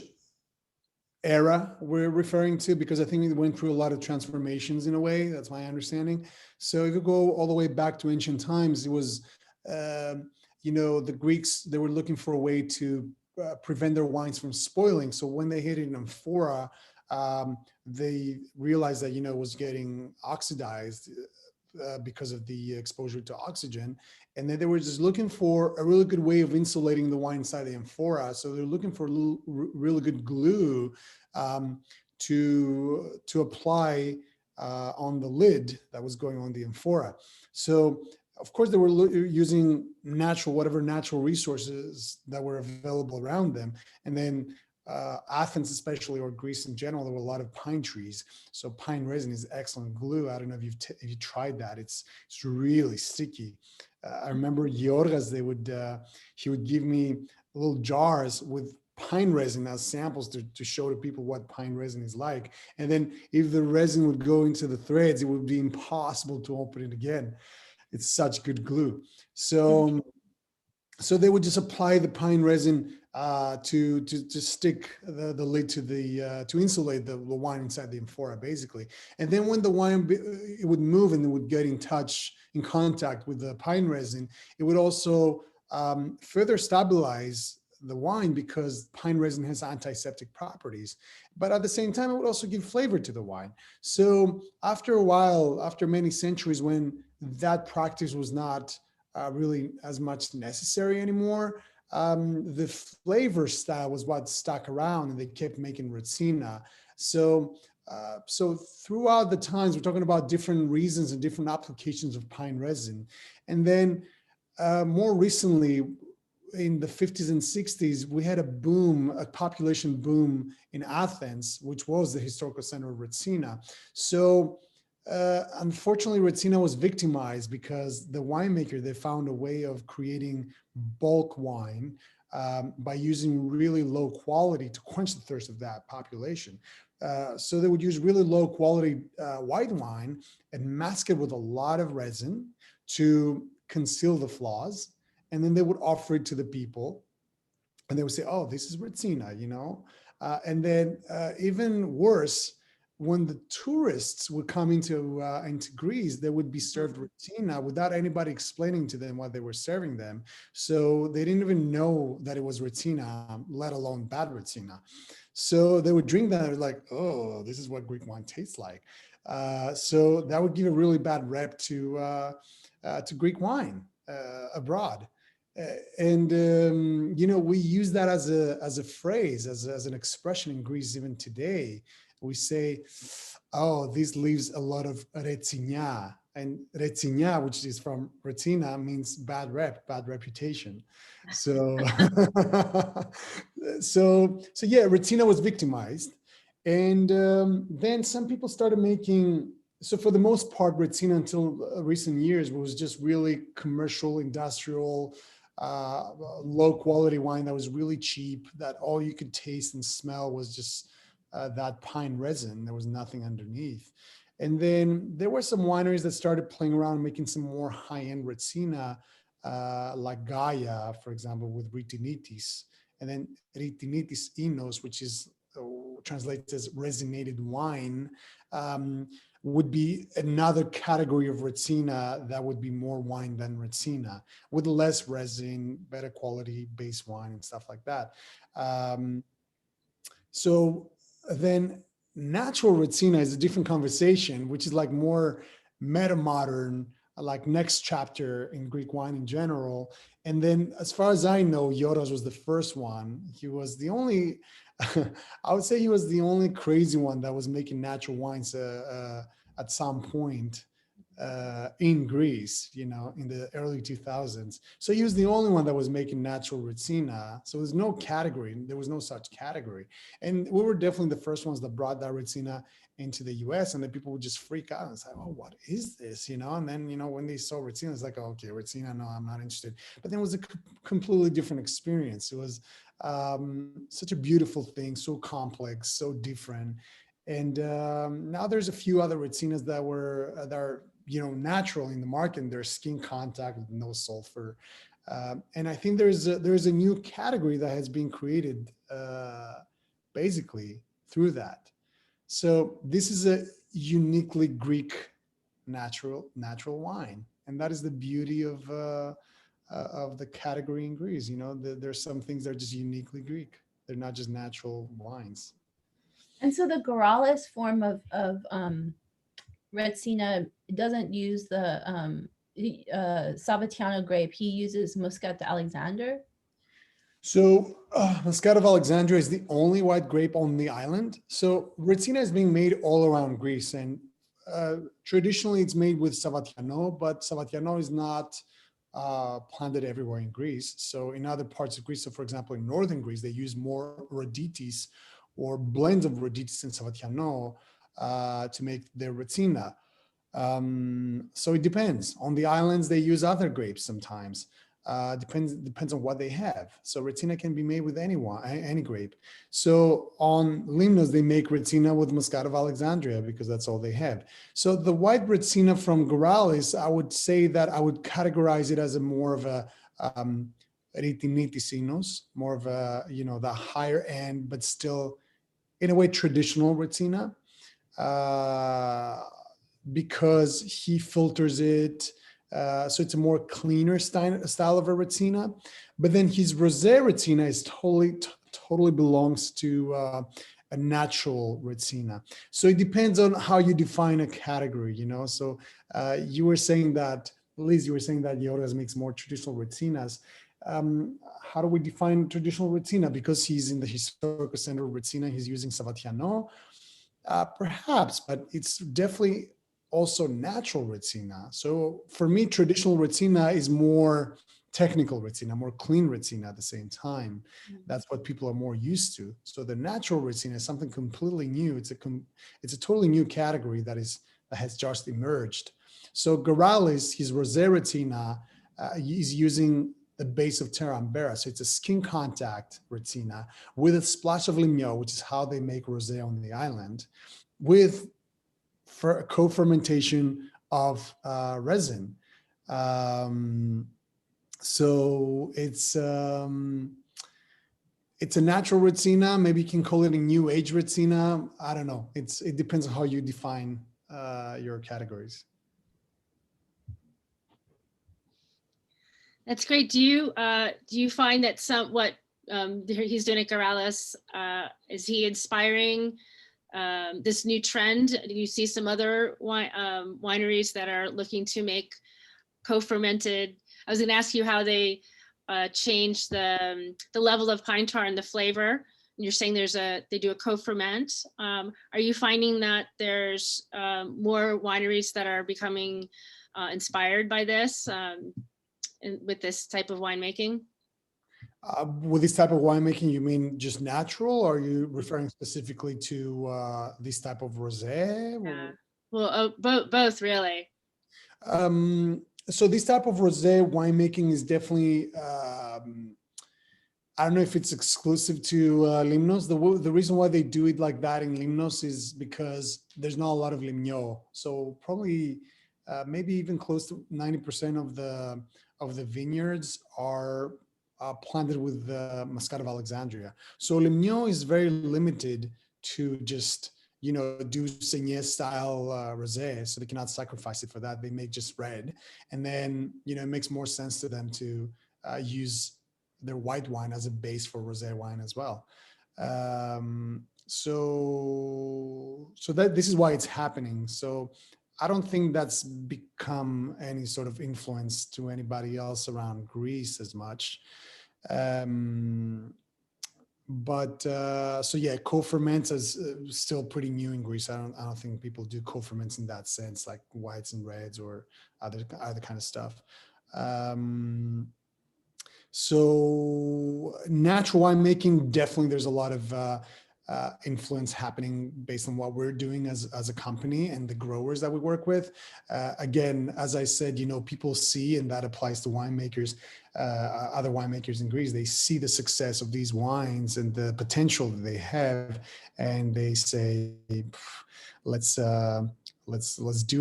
era we're referring to, because I think it went through a lot of transformations in a way. That's my understanding. So if you go all the way back to ancient times, it was the Greeks, they were looking for a way to prevent their wines from spoiling. So when they hit an amphora, they realized that, it was getting oxidized because of the exposure to oxygen. And then they were just looking for a really good way of insulating the wine inside the amphora. So they're looking for a really good glue to apply on the lid that was going on the amphora. So of course they were using whatever natural resources that were available around them. And then Athens especially, or Greece in general, there were a lot of pine trees. So pine resin is excellent glue. I don't know if you tried that. It's really sticky. I remember Yorgas, he would give me little jars with pine resin as samples to show to people what pine resin is like. And then if the resin would go into the threads, it would be impossible to open it again. It's such good glue. So they would just apply the pine resin to stick the lid to insulate the wine inside the amphora, basically. And then when the wine it would move and it would get in contact with the pine resin, it would also further stabilize the wine because pine resin has antiseptic properties. But at the same time, it would also give flavor to the wine. So after a while, after many centuries, when that practice was not really as much necessary anymore, the flavor style was what stuck around, and they kept making Retsina. So throughout the times, we're talking about different reasons and different applications of pine resin. And then more recently, in the 50s and 60s, we had a population boom in Athens, which was the historical center of Retsina. So unfortunately, Retsina was victimized because the winemaker, they found a way of creating bulk wine by using really low quality to quench the thirst of that population. So they would use really low quality white wine and mask it with a lot of resin to conceal the flaws. And then they would offer it to the people and they would say, oh, this is Retsina, and then even worse, when the tourists would come into Greece, they would be served Retsina without anybody explaining to them what they were serving them. So they didn't even know that it was Retsina, let alone bad Retsina. So they would drink that and like, oh, this is what Greek wine tastes like. So that would give a really bad rep to Greek wine abroad. And we use that as a phrase, as an expression in Greece even today. We say, oh, this leaves a lot of retsinia. And retsinia, which is from retina, means bad reputation. So, so yeah, retina was victimized. And then some people started making, so for the most part, retina until recent years was just really commercial, industrial, low quality wine that was really cheap, that all you could taste and smell was just that pine resin. There was nothing underneath. And then there were some wineries that started playing around making some more high-end Retsina, like Gaia, for example, with Ritinitis. And then Ritinitis Inos, which is translates as resinated wine, would be another category of Retsina that would be more wine than Retsina, with less resin, better quality base wine and stuff like that. So then natural Retsina is a different conversation, which is like more meta-modern, like next chapter in Greek wine in general. And then as far as I know, Yoros was the first one. He was the only, I would say he was the only crazy one that was making natural wines at some point in Greece, in the early 2000s. So he was the only one that was making natural Retsina. So there's no category, there was no such category. And we were definitely the first ones that brought that Retsina into the US, and then people would just freak out and say, oh, what is this? And then, when they saw Retsina, it's like, oh, okay, Retsina, no, I'm not interested. But then it was a completely different experience. It was such a beautiful thing, so complex, so different. And now there's a few other Retsinas that are natural in the market, and they're skin contact with no sulfur. And I think there's a new category that has been created basically through that. So this is a uniquely Greek natural wine, and that is the beauty of of the category in Greece. You know, there's some things that are just uniquely Greek. They're not just natural wines. And so the Goralis form of Retsina doesn't use the Savatiano grape. He uses Muscat d'Alexandre. So Muscat of Alexandria is the only white grape on the island. So Retsina is being made all around Greece, and traditionally it's made with Savatiano, but Savatiano is not planted everywhere in Greece. So in other parts of Greece, so for example, in northern Greece, they use more Roditis or blends of Roditis and Savatiano to make their Retsina. So it depends. On the islands, they use other grapes sometimes. Depends on what they have. So Retsina can be made with any grape. So on Limnos, they make Retsina with Muscat of Alexandria because that's all they have. So the white Retsina from Goralis, I would say that I would categorize it as a more of a Ritinitisinos, more of a, you know, the higher end, but still in a way traditional Retsina, because he filters it. So it's a more cleaner style of a Retsina, but then his Rosé Retsina is totally belongs to a natural Retsina. So it depends on how you define a category, you know. So you were saying that, Liz, you were saying that Yorgas makes more traditional Retsinas. How do we define traditional Retsina? Because he's in the historical center of Retsina, he's using Savatiano, perhaps, but it's definitely also natural Retsina. So for me, traditional Retsina is more technical Retsina, more clean Retsina at the same time. That's what people are more used to. So the natural Retsina is something completely new. It's a totally new category that has just emerged. So Goralis, his Rosé Retsina, is using the base of Terra Ambera. So it's a skin contact Retsina with a splash of Limno, which is how they make Rosé on the island, with for co-fermentation of resin. So it's a natural Retsina. Maybe you can call it a new age Retsina. I don't know. It depends on how you define your categories. That's great. Do you find that he's doing at Goralis, is he inspiring this new trend? Do you see some other wineries that are looking to make co-fermented? I was going to ask you how they change the level of pine tar and the flavor. You're saying they do a co-ferment. Are you finding that there's more wineries that are becoming inspired by this with this type of winemaking? With this type of winemaking, you mean just natural? Or are you referring specifically to this type of rosé? Yeah. Well, both really. So this type of rosé winemaking is definitely, I don't know if it's exclusive to Limnos. The reason why they do it like that in Limnos is because there's not a lot of Limno. So probably maybe even close to 90% of the vineyards are planted with Muscat of Alexandria. So Limno is very limited to just, you know, do Seigneur style rosé. So they cannot sacrifice it for that. They make just red. And then, you know, it makes more sense to them to use their white wine as a base for rosé wine as well. So this is why it's happening. So I don't think that's become any sort of influence to anybody else around Greece as much. But so yeah, co-ferments is still pretty new in Greece. I don't think people do co-ferments in that sense, like whites and reds or other kind of stuff. So natural winemaking, definitely there's a lot of influence happening based on what we're doing as a company and the growers that we work with. Again, as I said, you know, people see, and that applies to winemakers, other winemakers in Greece, they see the success of these wines and the potential that they have, and they say, let's do a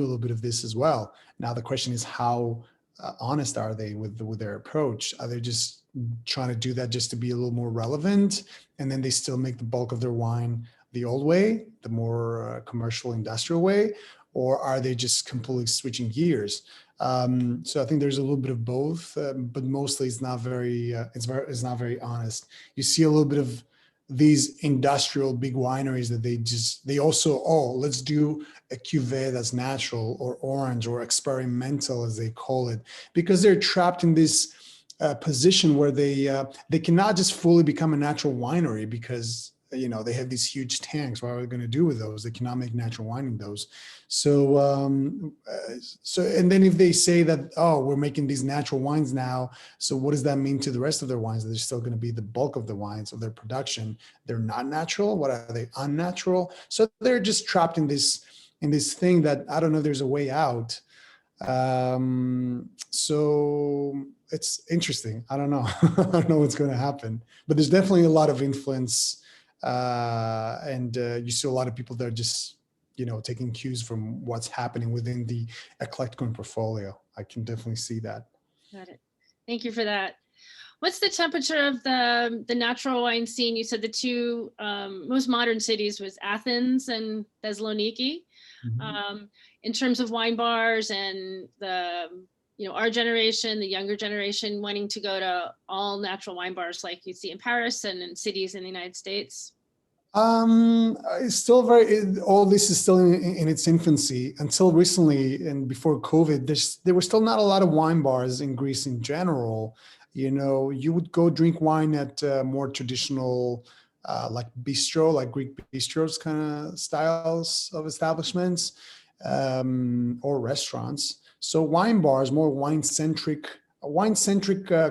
little bit of this as well. Now the question is, how honest are they with their approach? Are they just trying to do that just to be a little more relevant, and then they still make the bulk of their wine the old way, the more commercial industrial way, or are they just completely switching gears? So I think there's a little bit of both, but mostly it's not very it's not very honest. You see a little bit of these industrial big wineries that they also, oh, let's do a cuvee that's natural or orange or experimental, as they call it, because they're trapped in this position where they cannot just fully become a natural winery because they have these huge tanks. What are they going to do with those? They cannot make natural wine in those. So and then if they say that, oh, we're making these natural wines now, so what does that mean to the rest of their wines? They're still going to be the bulk of the wines of their production. They're not natural. What are they? Unnatural. So they're just trapped in this thing that I don't know if there's a way out. So it's interesting. I don't know. I don't know what's going to happen, but there's definitely a lot of influence. And you see a lot of people that are just, taking cues from what's happening within the Eklektikon portfolio. I can definitely see that. Got it. Thank you for that. What's the temperature of the natural wine scene? You said the two most modern cities was Athens and Thessaloniki. Mm-hmm. In terms of wine bars and the, our generation, the younger generation wanting to go to all natural wine bars like you see in Paris and in cities in the United States? It's still all this is still in its infancy. Until recently and before COVID, there were still not a lot of wine bars in Greece in general. You would go drink wine at more traditional, like bistro, like Greek bistros kind of styles of establishments, or restaurants. So wine bars, more wine-centric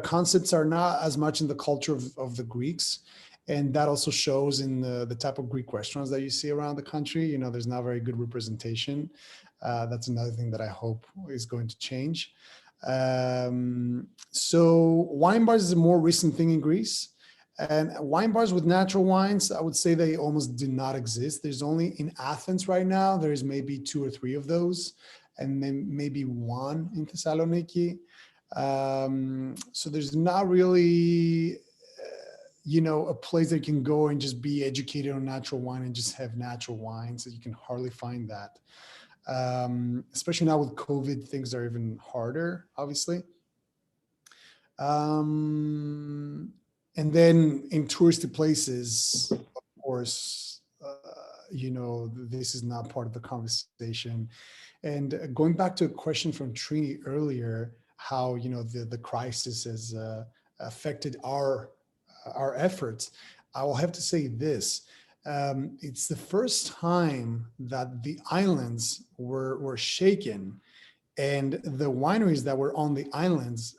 concepts are not as much in the culture of the Greeks. And that also shows in the type of Greek restaurants that you see around the country. There's not very good representation. That's another thing that I hope is going to change. So wine bars is a more recent thing in Greece. And wine bars with natural wines, I would say they almost do not exist. There's only in Athens right now, there's maybe 2 or 3 of those, and then maybe 1 in Thessaloniki. So there's not really a place that you can go and just be educated on natural wine and just have natural wines. You can hardly find that. Especially now with COVID, things are even harder, obviously. And then in touristy places, of course, this is not part of the conversation. And going back to a question from Trini earlier, how, the crisis has affected our efforts, I will have to say this. It's the first time that the islands were shaken, and the wineries that were on the islands,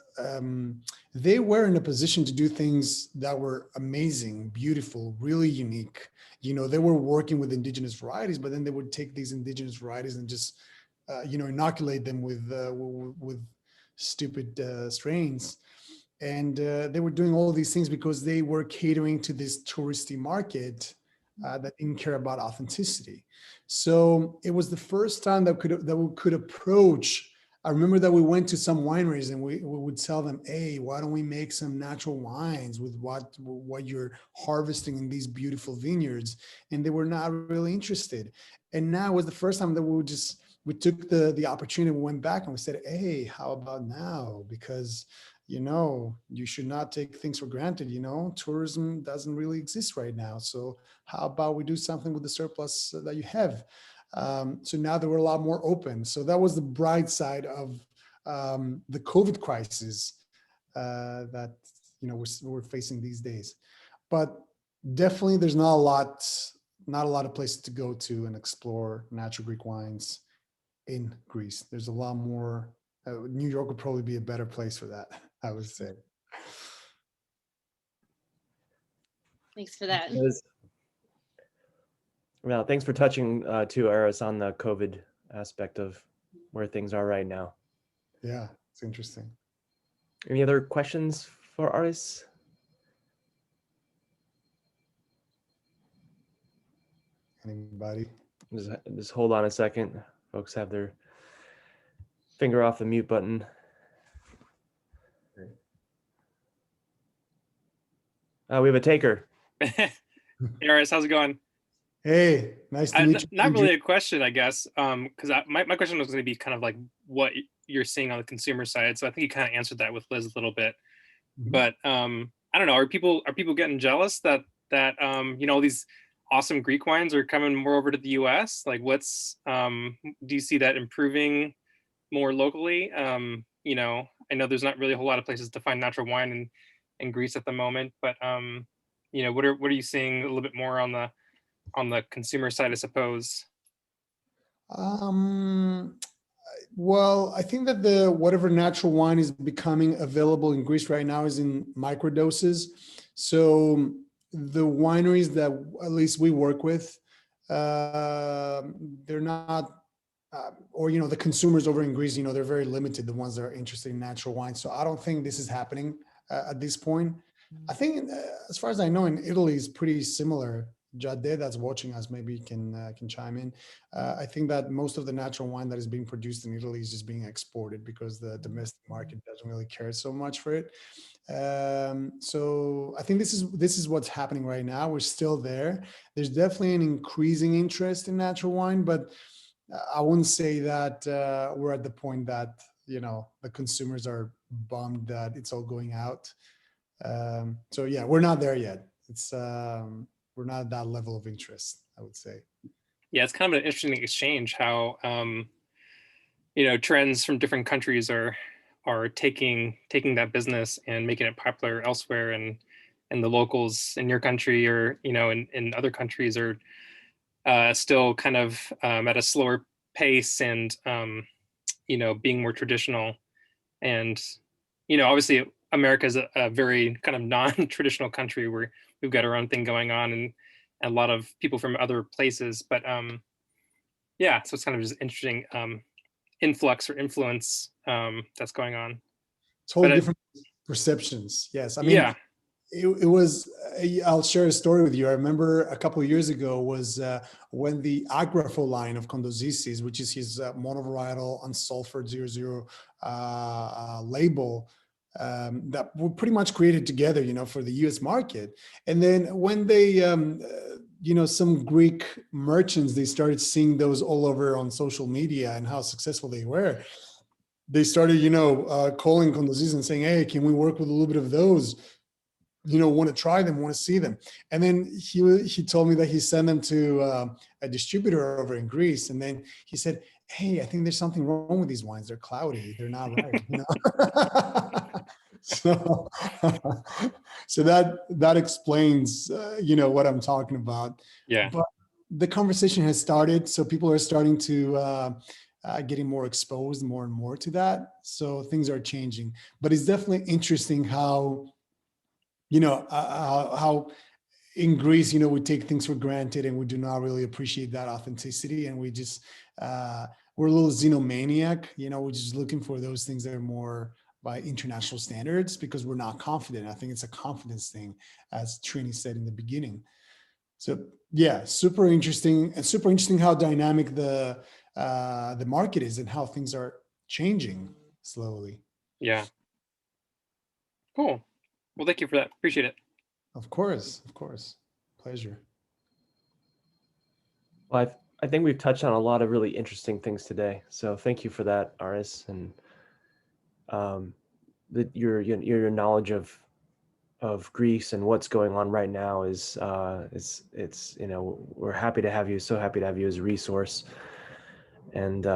they were in a position to do things that were amazing, beautiful, really unique. They were working with indigenous varieties, but then they would take these indigenous varieties and just, inoculate them with stupid strains. And they were doing all of these things because they were catering to this touristy market that didn't care about authenticity. So it was the first time that we could approach. I remember that we went to some wineries and we would tell them, hey, why don't we make some natural wines with what you're harvesting in these beautiful vineyards? And they were not really interested. And now was the first time that we took the opportunity, we went back and we said, hey, how about now? Because you should not take things for granted. Tourism doesn't really exist right now. So how about we do something with the surplus that you have? So now they were a lot more open. So that was the bright side of the COVID crisis that we're facing these days. But definitely, there's not a lot of places to go to and explore natural Greek wines in Greece. There's a lot more. New York would probably be a better place for that, I would say. Thanks for that. Well, thanks for touching too, Aris, on the COVID aspect of where things are right now. Yeah, it's interesting. Any other questions for Aris? Anybody? Just hold on a second. Folks have their finger off the mute button. We have a taker. Aris, how's it going? Hey, nice to meet you. Not really a question, I guess, because my question was going to be kind of like what you're seeing on the consumer side. So I think you kind of answered that with Liz a little bit. Mhm. But I don't know. Are people getting jealous that all these awesome Greek wines are coming more over to the U.S.? Like, do you see that improving more locally? I know there's not really a whole lot of places to find natural wine in Greece at the moment, but what are you seeing a little bit more on the consumer side, I suppose? Um, well, I think that the whatever natural wine is becoming available in Greece right now is in microdoses. So the wineries that at least we work with, they're not, or the consumers over in Greece, they're very limited. The ones that are interested in natural wine. So I don't think this is happening at this point. I think, as far as I know, in Italy is pretty similar. Jade, that's watching us, maybe can chime in. I think that most of the natural wine that is being produced in Italy is just being exported because the domestic market doesn't really care so much for it. So I think this is what's happening right now. We're still there. There's definitely an increasing interest in natural wine, but I wouldn't say that we're at the point that the consumers are bummed that it's all going out. So yeah, we're not there yet. It's we're not at that level of interest, I would say. Yeah, it's kind of an interesting exchange how trends from different countries are taking that business and making it popular elsewhere, and the locals in your country or in other countries are still kind of at a slower pace and being more traditional. And obviously America is a very kind of non-traditional country where we've got our own thing going on and a lot of people from other places, but yeah, so it's kind of just interesting influx or influence that's going on. Totally different perceptions. Yes, I mean, yeah, it was. I'll share a story with you. I remember a couple of years ago was when the Agrafo line of Kondozisis, which is his monovarietal unsulfured 00 label, that were pretty much created together, for the U.S. market. And then when they, some Greek merchants, they started seeing those all over on social media and how successful they were. They started, calling Kondozisis and saying, "Hey, can we work with a little bit of those? Want to try them, want to see them." And then he told me that he sent them to a distributor over in Greece. And then he said, "Hey, I think there's something wrong with these wines. They're cloudy. They're not right." So, so that explains, what I'm talking about. yeah. But the conversation has started, so people are starting to getting more exposed more and more to that. So things are changing. But it's definitely interesting how how in Greece, we take things for granted and we do not really appreciate that authenticity. And we just, we're a little xenomaniac, we're just looking for those things that are more by international standards because we're not confident. I think it's a confidence thing, as Trini said in the beginning. So yeah, super interesting how dynamic the market is and how things are changing slowly. Yeah. Cool. Well, thank you for that. Appreciate it. Of course. Pleasure. Well, I think we've touched on a lot of really interesting things today. So thank you for that, Aris, and your knowledge of Greece and what's going on right now is we're happy to have you. So happy to have you as a resource, and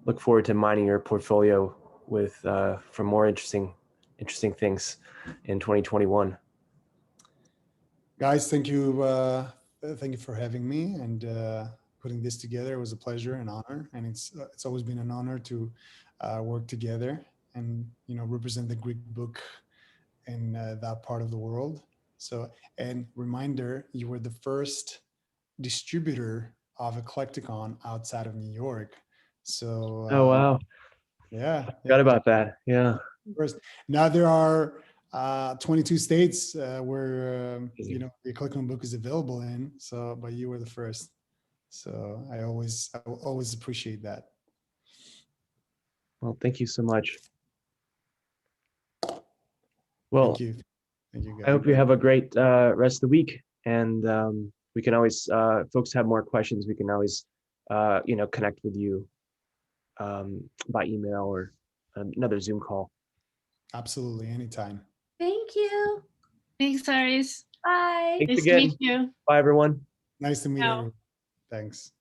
look forward to mining your portfolio with for more interesting things in 2021. Guys, thank you for having me and putting this together. It was a pleasure and honor, and it's always been an honor to work together and represent the Greek book in that part of the world. So, and reminder, you were the first distributor of Eklektikon outside of New York. So Oh wow, yeah, forgot about that. Yeah. First, now there are 22 states where the Eklektikon book is available in. So, but you were the first. So I will always appreciate that. Well, thank you so much. Well, Thank you guys. I hope you have a great rest of the week, and we can always, folks have more questions, we can always, connect with you by email or another Zoom call. Absolutely, anytime. Thank you. Thanks, Aris. Bye. Thanks Nice to again. meet you. Bye, everyone. Nice to meet Ciao. you. Thanks.